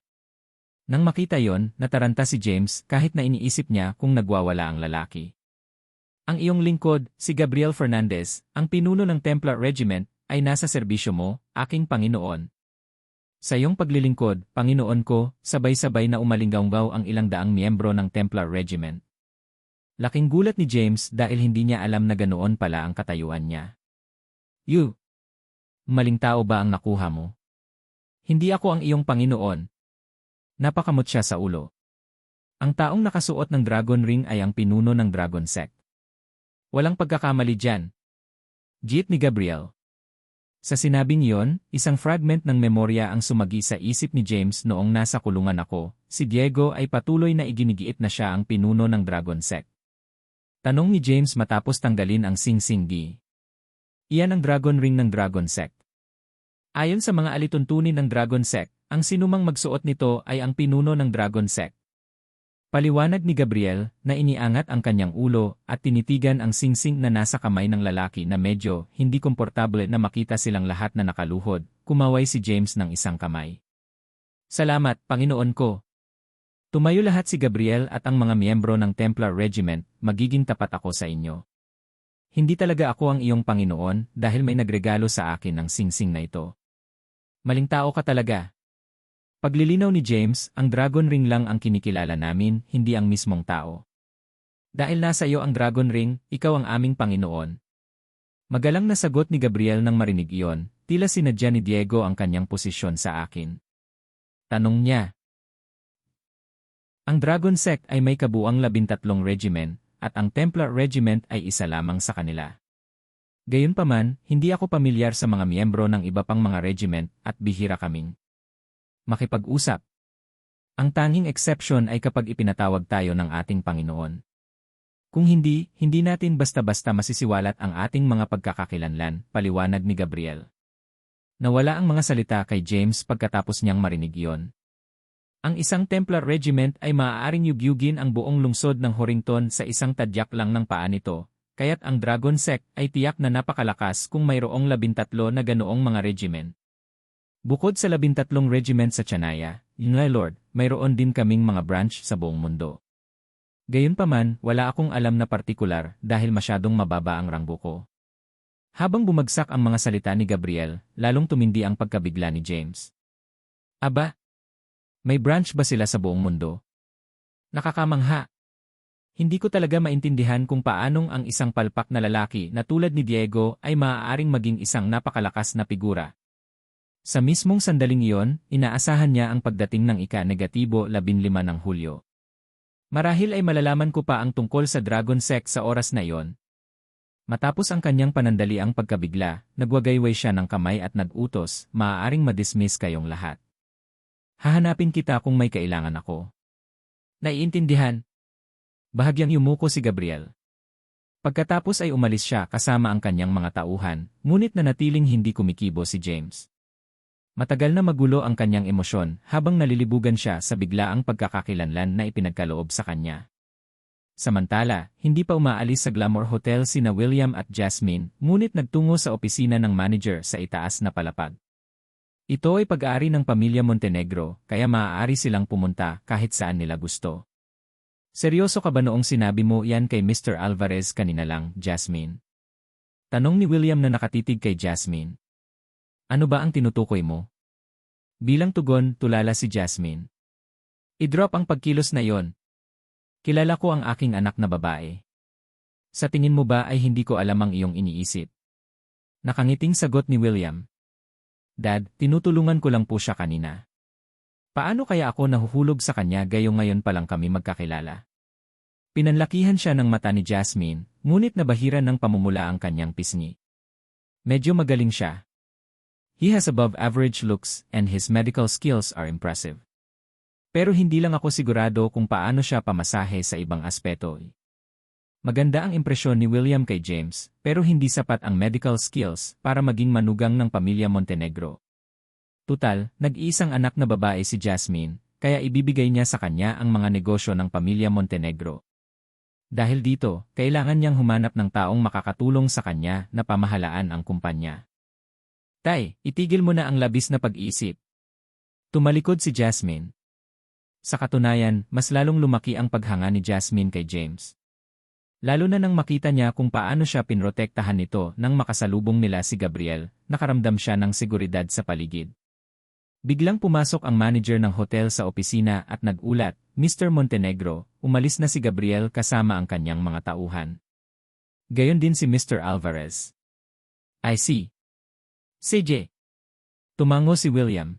Nang makita yon, nataranta si James kahit na iniisip niya kung nagwawala ang lalaki. Ang iyong lingkod, si Gabriel Fernandez, ang pinuno ng Templar Regiment, ay nasa serbisyo mo, aking Panginoon. Sa iyong paglilingkod, Panginoon ko, sabay-sabay na umalinggaw ang ilang daang miyembro ng Templar Regiment. Laking gulat ni James dahil hindi niya alam na ganoon pala ang katayuan niya. You! Maling tao ba ang nakuha mo? Hindi ako ang iyong Panginoon. Napakamot siya sa ulo. Ang taong nakasuot ng dragon ring ay ang pinuno ng Dragon Sect. Walang pagkakamali dyan. Jeet ni Gabriel. Sa sinabing iyon, isang fragment ng memorya ang sumagi sa isip ni James noong nasa kulungan ako, si Diego ay patuloy na iginigiit na siya ang pinuno ng Dragon Sect. Tanong ni James matapos tanggalin ang sing-sing-gi. Iyan ang dragon ring ng Dragon Sect. Ayon sa mga alituntunin ng Dragon Sect, ang sinumang magsuot nito ay ang pinuno ng Dragon Sect. Paliwanag ni Gabriel na iniangat ang kanyang ulo at tinitigan ang singsing na nasa kamay ng lalaki na medyo hindi komportable na makita silang lahat na nakaluhod. Kumaway si James ng isang kamay. Salamat, Panginoon ko. Tumayo lahat si Gabriel at ang mga miyembro ng Templar Regiment, magiging tapat ako sa inyo. Hindi talaga ako ang iyong Panginoon dahil may nagregalo sa akin ng singsing na ito. Maling tao ka talaga. Paglilinaw ni James, ang Dragon Ring lang ang kinikilala namin, hindi ang mismong tao. Dahil nasa iyo ang Dragon Ring, ikaw ang aming Panginoon. Magalang na sagot ni Gabriel nang marinig iyon, tila sinadya ni Diego ang kanyang posisyon sa akin. Tanong niya. Ang Dragon Sect ay may kabuuang 13 regiment, at ang Templar Regiment ay isa lamang sa kanila. Gayunpaman, hindi ako pamilyar sa mga miyembro ng iba pang mga regiment at bihira kaming makipag-usap. Ang tanging exception ay kapag ipinatawag tayo ng ating Panginoon. Kung hindi, hindi natin basta-basta masisiwalat ang ating mga pagkakakilanlan, paliwanag ni Gabriel. Nawala ang mga salita kay James pagkatapos niyang marinig iyon. Ang isang Templar Regiment ay maaaring yugyugin ang buong lungsod ng Horrington sa isang tadyak lang ng paa nito, kaya't ang Dragon Sect ay tiyak na napakalakas kung mayroong 13 na ganoong mga regiment. Bukod sa 13 regiment sa Chanaya, Lord, mayroon din kaming mga branch sa buong mundo. Gayunpaman, wala akong alam na partikular dahil masyadong mababa ang ranggo ko. Habang bumagsak ang mga salita ni Gabriel, lalong tumindi ang pagkabigla ni James. Aba, may branch ba sila sa buong mundo? Nakakamangha. Hindi ko talaga maintindihan kung paanong ang isang palpak na lalaki na tulad ni Diego ay maaaring maging isang napakalakas na figura. Sa mismong sandaling iyon, inaasahan niya ang pagdating ng ika-15 ng Hulyo. Marahil ay malalaman ko pa ang tungkol sa Dragon Sect sa oras na iyon. Matapos ang kanyang panandaliang pagkabigla, nagwagayway siya ng kamay at nag-utos, maaaring madismiss kayong lahat. Hahanapin kita kung may kailangan ako. Naiintindihan? Bahagyang yumuko si Gabriel. Pagkatapos ay umalis siya kasama ang kanyang mga tauhan, ngunit nanatiling hindi kumikibo si James. Matagal na magulo ang kanyang emosyon habang nalilibugan siya sa biglaang pagkakakilanlan na ipinagkaloob sa kanya. Samantala, hindi pa umaalis sa Glamour Hotel sina William at Jasmine, ngunit nagtungo sa opisina ng manager sa itaas na palapag. Ito ay pag-aari ng pamilya Montenegro, kaya maaari silang pumunta kahit saan nila gusto. Seryoso ka ba noong sinabi mo yan kay Mr. Alvarez kanina lang, Jasmine? Tanong ni William na nakatitig kay Jasmine. Ano ba ang tinutukoy mo? Bilang tugon, tulala si Jasmine. I-drop ang pagkilos na iyon. Kilala ko ang aking anak na babae. Sa tingin mo ba ay hindi ko alam ang iyong iniisip? Nakangiting sagot ni William. Dad, tinutulungan ko lang po siya kanina. Paano kaya ako nahuhulog sa kanya gayong ngayon pa lang kami magkakilala? Pinanlakihan siya ng mata ni Jasmine, ngunit nabahira ng pamumula ang kanyang pisngi. Medyo magaling siya. He has above average looks and his medical skills are impressive. Pero hindi lang ako sigurado kung paano siya pamasahe sa ibang aspeto. Maganda ang impresyon ni William kay James, pero hindi sapat ang medical skills para maging manugang ng pamilya Montenegro. Tutal, nag-iisang anak na babae si Jasmine, kaya ibibigay niya sa kanya ang mga negosyo ng pamilya Montenegro. Dahil dito, kailangan niyang humanap ng taong makakatulong sa kanya na pamahalaan ang kumpanya. Tay, itigil mo na ang labis na pag-iisip. Tumalikod si Jasmine. Sa katunayan, mas lalong lumaki ang paghanga ni Jasmine kay James. Lalo na nang makita niya kung paano siya pinrotektahan nito nang makasalubong nila si Gabriel, nakaramdam siya ng seguridad sa paligid. Biglang pumasok ang manager ng hotel sa opisina at nag-ulat, Mr. Montenegro, umalis na si Gabriel kasama ang kanyang mga tauhan. Gayon din si Mr. Alvarez. I see. CJ. Tumango si William.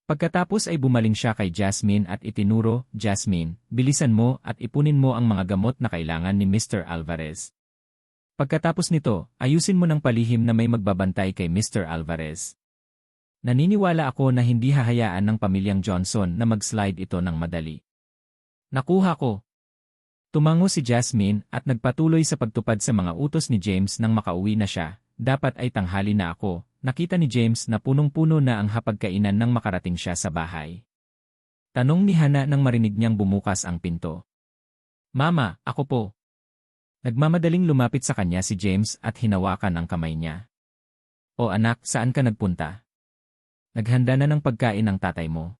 Pagkatapos ay bumaling siya kay Jasmine at itinuro, Jasmine, bilisan mo at ipunin mo ang mga gamot na kailangan ni Mr. Alvarez. Pagkatapos nito, ayusin mo ng palihim na may magbabantay kay Mr. Alvarez. Naniniwala ako na hindi hahayaan ng pamilyang Johnson na mag-slide ito ng madali. Nakuha ko. Tumango si Jasmine at nagpatuloy sa pagtupad sa mga utos ni James nang makauwi na siya. Dapat ay tanghali na ako. Nakita ni James na punong-puno na ang hapagkainan nang makarating siya sa bahay. Tanong ni Hana nang marinig niyang bumukas ang pinto. Mama, ako po. Nagmamadaling lumapit sa kanya si James at hinawakan ang kamay niya. O anak, saan ka nagpunta? Naghanda na ng pagkain ang tatay mo.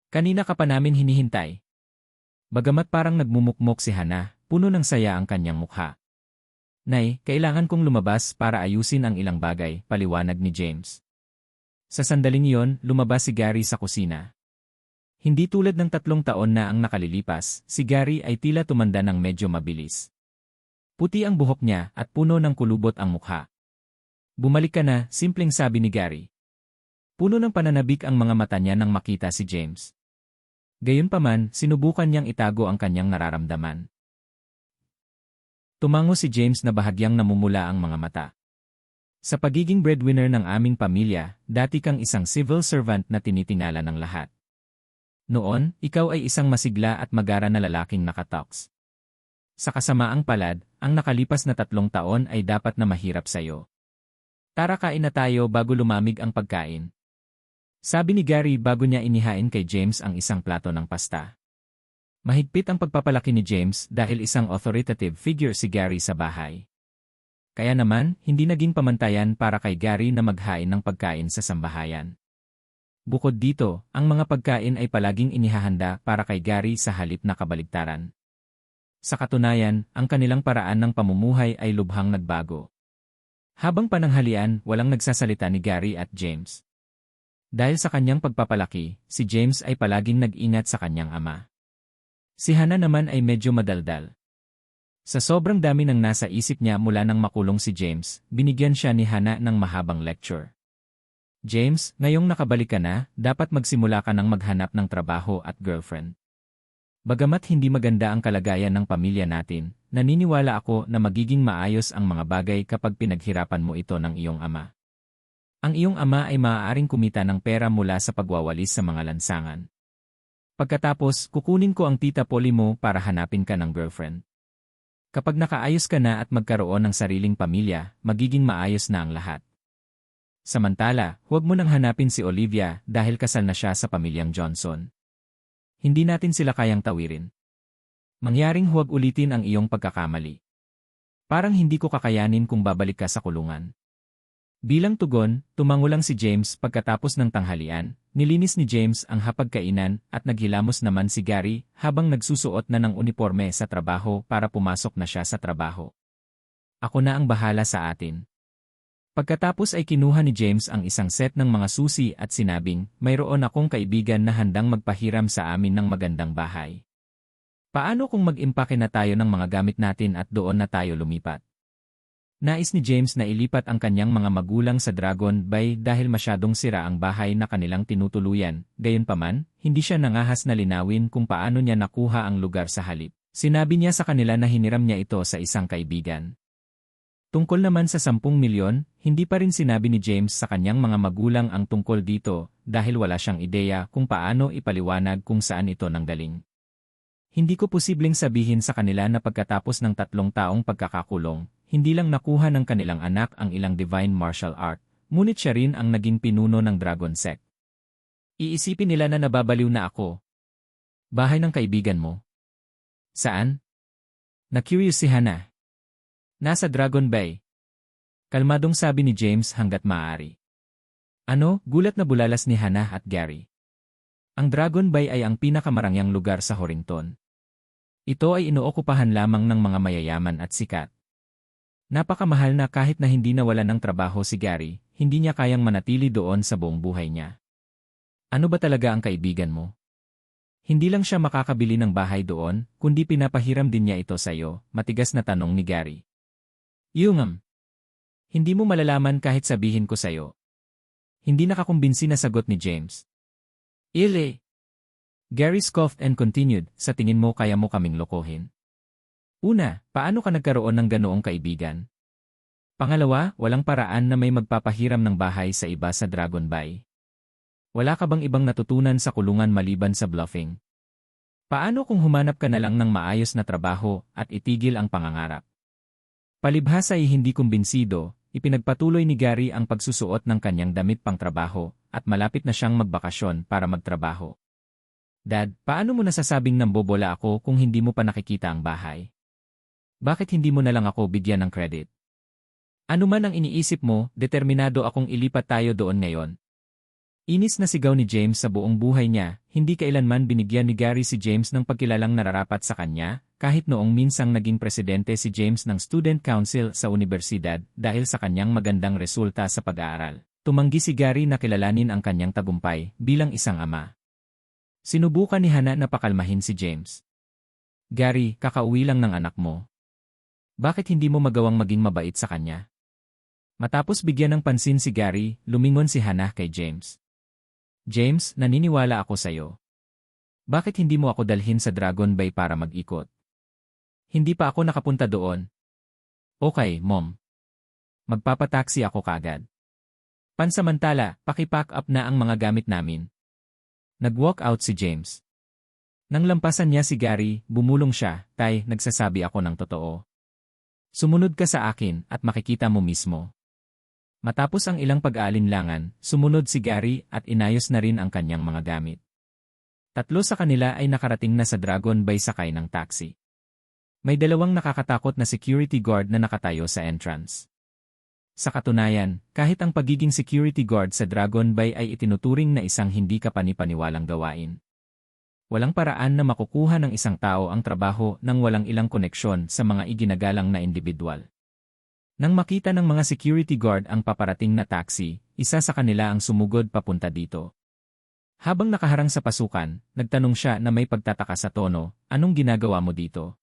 Kanina ka pa namin hinihintay. Bagamat parang nagmumukmok si Hana, puno ng saya ang kanyang mukha. Nay, kailangan kong lumabas para ayusin ang ilang bagay, paliwanag ni James. Sa sandaling iyon, lumabas si Gary sa kusina. Hindi tulad ng 3 taon na ang nakalilipas, si Gary ay tila tumanda ng medyo mabilis. Puti ang buhok niya at puno ng kulubot ang mukha. Bumalik ka na, simpleng sabi ni Gary. Puno ng pananabik ang mga mata niya nang makita si James. Gayunpaman, sinubukan niyang itago ang kanyang nararamdaman. Tumango si James na bahagyang namumula ang mga mata. Sa pagiging breadwinner ng aming pamilya, dati kang isang civil servant na tinitingala ng lahat. Noon, ikaw ay isang masigla at magara na lalaking nakatoks. Sa kasamaang palad, ang nakalipas na 3 taon ay dapat na mahirap sa'yo. Tara kain na tayo bago lumamig ang pagkain. Sabi ni Gary bago niya inihain kay James ang isang plato ng pasta. Mahigpit ang pagpapalaki ni James dahil isang authoritative figure si Gary sa bahay. Kaya naman, hindi naging pamantayan para kay Gary na maghain ng pagkain sa sambahayan. Bukod dito, ang mga pagkain ay palaging inihahanda para kay Gary sa halip na kabaligtaran. Sa katunayan, ang kanilang paraan ng pamumuhay ay lubhang nagbago. Habang pananghalian, walang nagsasalita ni Gary at James. Dahil sa kanyang pagpapalaki, si James ay palaging nag-ingat sa kanyang ama. Si Hana naman ay medyo madaldal. Sa sobrang dami ng nasa isip niya mula nang makulong si James, binigyan siya ni Hana ng mahabang lecture. James, ngayong nakabalik ka na, dapat magsimula ka ng maghanap ng trabaho at girlfriend. Bagamat hindi maganda ang kalagayan ng pamilya natin, naniniwala ako na magiging maayos ang mga bagay kapag pinaghirapan mo ito ng iyong ama. Ang iyong ama ay maaaring kumita ng pera mula sa pagwawalis sa mga lansangan. Pagkatapos, kukunin ko ang tita Polly mo para hanapin ka ng girlfriend. Kapag nakaayos ka na at magkaroon ng sariling pamilya, magiging maayos na ang lahat. Samantala, huwag mo nang hanapin si Olivia dahil kasal na siya sa pamilyang Johnson. Hindi natin sila kayang tawirin. Mangyaring huwag ulitin ang iyong pagkakamali. Parang hindi ko kakayanin kung babalik ka sa kulungan. Bilang tugon, tumango lang si James pagkatapos ng tanghalian, nilinis ni James ang hapagkainan at naghilamos naman si Gary habang nagsusuot na ng uniforme sa trabaho para pumasok na siya sa trabaho. Ako na ang bahala sa atin. Pagkatapos ay kinuha ni James ang isang set ng mga susi at sinabing, mayroon akong kaibigan na handang magpahiram sa amin ng magandang bahay. Paano kung mag-impake na tayo ng mga gamit natin at doon na tayo lumipat? Nais ni James na ilipat ang kanyang mga magulang sa Dragon Bay dahil masyadong sira ang bahay na kanilang tinutuluyan, gayunpaman, hindi siya nangahas na linawin kung paano niya nakuha ang lugar sa halip. Sinabi niya sa kanila na hiniram niya ito sa isang kaibigan. Tungkol naman sa 10 milyon, hindi pa rin sinabi ni James sa kanyang mga magulang ang tungkol dito dahil wala siyang ideya kung paano ipaliwanag kung saan ito nanggaling. Hindi ko posibleng sabihin sa kanila na pagkatapos ng 3 taong pagkakakulong, hindi lang nakuha ng kanilang anak ang ilang divine martial art, ngunit siya rin ang naging pinuno ng Dragon Sect. Iisipin nila na nababaliw na ako. Bahay ng kaibigan mo? Saan? Na-curious si Hana. Nasa Dragon Bay. Kalmadong sabi ni James hanggat maaari. Ano, gulat na bulalas ni Hana at Gary. Ang Dragon Bay ay ang pinakamarangyang lugar sa Horrington. Ito ay inookupahan lamang ng mga mayayaman at sikat. Napakamahal na kahit na hindi nawalan ng trabaho si Gary, hindi niya kayang manatili doon sa buong buhay niya. Ano ba talaga ang kaibigan mo? Hindi lang siya makakabili ng bahay doon, kundi pinapahiram din niya ito sa iyo, matigas na tanong ni Gary. Yungam. Hindi mo malalaman kahit sabihin ko sa'yo. Hindi nakakumbinsi na sagot ni James. Ile. Gary scoffed and continued, sa tingin mo kaya mo kaming lokohin? Una, paano ka nagkaroon ng ganoong kaibigan? Pangalawa, walang paraan na may magpapahiram ng bahay sa iba sa Dragon Bay. Wala ka bang ibang natutunan sa kulungan maliban sa bluffing? Paano kung humanap ka na lang ng maayos na trabaho at itigil ang pangangarap? Palibhasa ay hindi kumbinsido, ipinagpatuloy ni Gary ang pagsusuot ng kanyang damit pang trabaho at malapit na siyang magbakasyon para magtrabaho. Dad, paano mo nasasabing nambobola ako kung hindi mo pa nakikita ang bahay? Bakit hindi mo na lang ako bigyan ng credit? Ano man ang iniisip mo, determinado akong ilipat tayo doon ngayon. Inis na sigaw ni James sa buong buhay niya, hindi kailanman binigyan ni Gary si James ng pagkilalang nararapat sa kanya, kahit noong minsang naging presidente si James ng Student Council sa universidad dahil sa kanyang magandang resulta sa pag-aaral. Tumanggi si Gary na kilalanin ang kanyang tagumpay bilang isang ama. Sinubukan ni Hannah na pakalmahin si James. Gary, kakauwi lang ng anak mo. Bakit hindi mo magawang maging mabait sa kanya? Matapos bigyan ng pansin si Gary, lumingon si Hannah kay James. James, naniniwala ako sa'yo. Bakit hindi mo ako dalhin sa Dragon Bay para mag-ikot? Hindi pa ako nakapunta doon. Okay, Mom. Magpapataksi ako kagad. Pansamantala, pakipack up na ang mga gamit namin. Nag-walk out si James. Nang lampasan niya si Gary, bumulong siya, Tay, nagsasabi ako ng totoo. Sumunod ka sa akin at makikita mo mismo. Matapos ang ilang pag-aalinlangan, sumunod si Gary at inayos na rin ang kanyang mga gamit. Tatlo sa kanila ay nakarating na sa Dragon Bay sakay ng taxi. May dalawang nakakatakot na security guard na nakatayo sa entrance. Sa katunayan, kahit ang pagiging security guard sa Dragon Bay ay itinuturing na isang hindi kapanipaniwalang gawain. Walang paraan na makukuha ng isang tao ang trabaho nang walang ilang koneksyon sa mga iginagalang na individual. Nang makita ng mga security guard ang paparating na taxi, isa sa kanila ang sumugod papunta dito. Habang nakaharang sa pasukan, nagtanong siya na may pagtataka sa tono, anong ginagawa mo dito?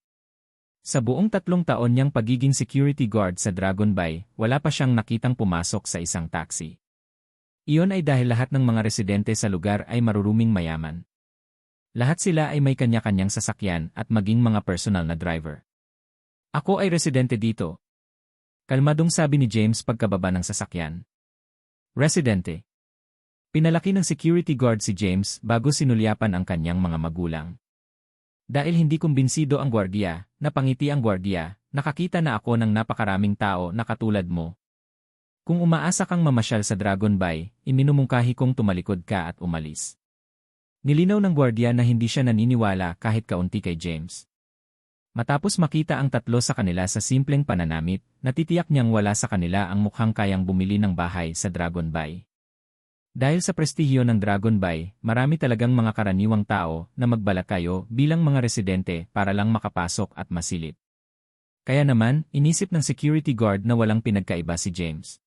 Sa buong 3 taon niyang pagiging security guard sa Dragon Bay, wala pa siyang nakitang pumasok sa isang taxi. Iyon ay dahil lahat ng mga residente sa lugar ay maruruming mayaman. Lahat sila ay may kanya-kanyang sasakyan at maging mga personal na driver. Ako ay residente dito. Kalmadong sabi ni James pagkababa ng sasakyan. Residente. Pinalaki ng security guard si James bago sinulyapan ang kanyang mga magulang. Dahil hindi kumbinsido ang gwardiya, napangiti ang gwardiya, nakakita na ako ng napakaraming tao na katulad mo. Kung umaasa kang mamasyal sa Dragon Bay, iminumungkahi kong tumalikod ka at umalis. Nilinaw ng gwardiya na hindi siya naniniwala kahit kaunti kay James. Matapos makita ang tatlo sa kanila sa simpleng pananamit, natitiyak niyang wala sa kanila ang mukhang kayang bumili ng bahay sa Dragon Bay. Dahil sa prestihyo ng Dragon Bay, marami talagang mga karaniwang tao na magbalakayo bilang mga residente para lang makapasok at masilip. Kaya naman, inisip ng security guard na walang pinagkaiba si James.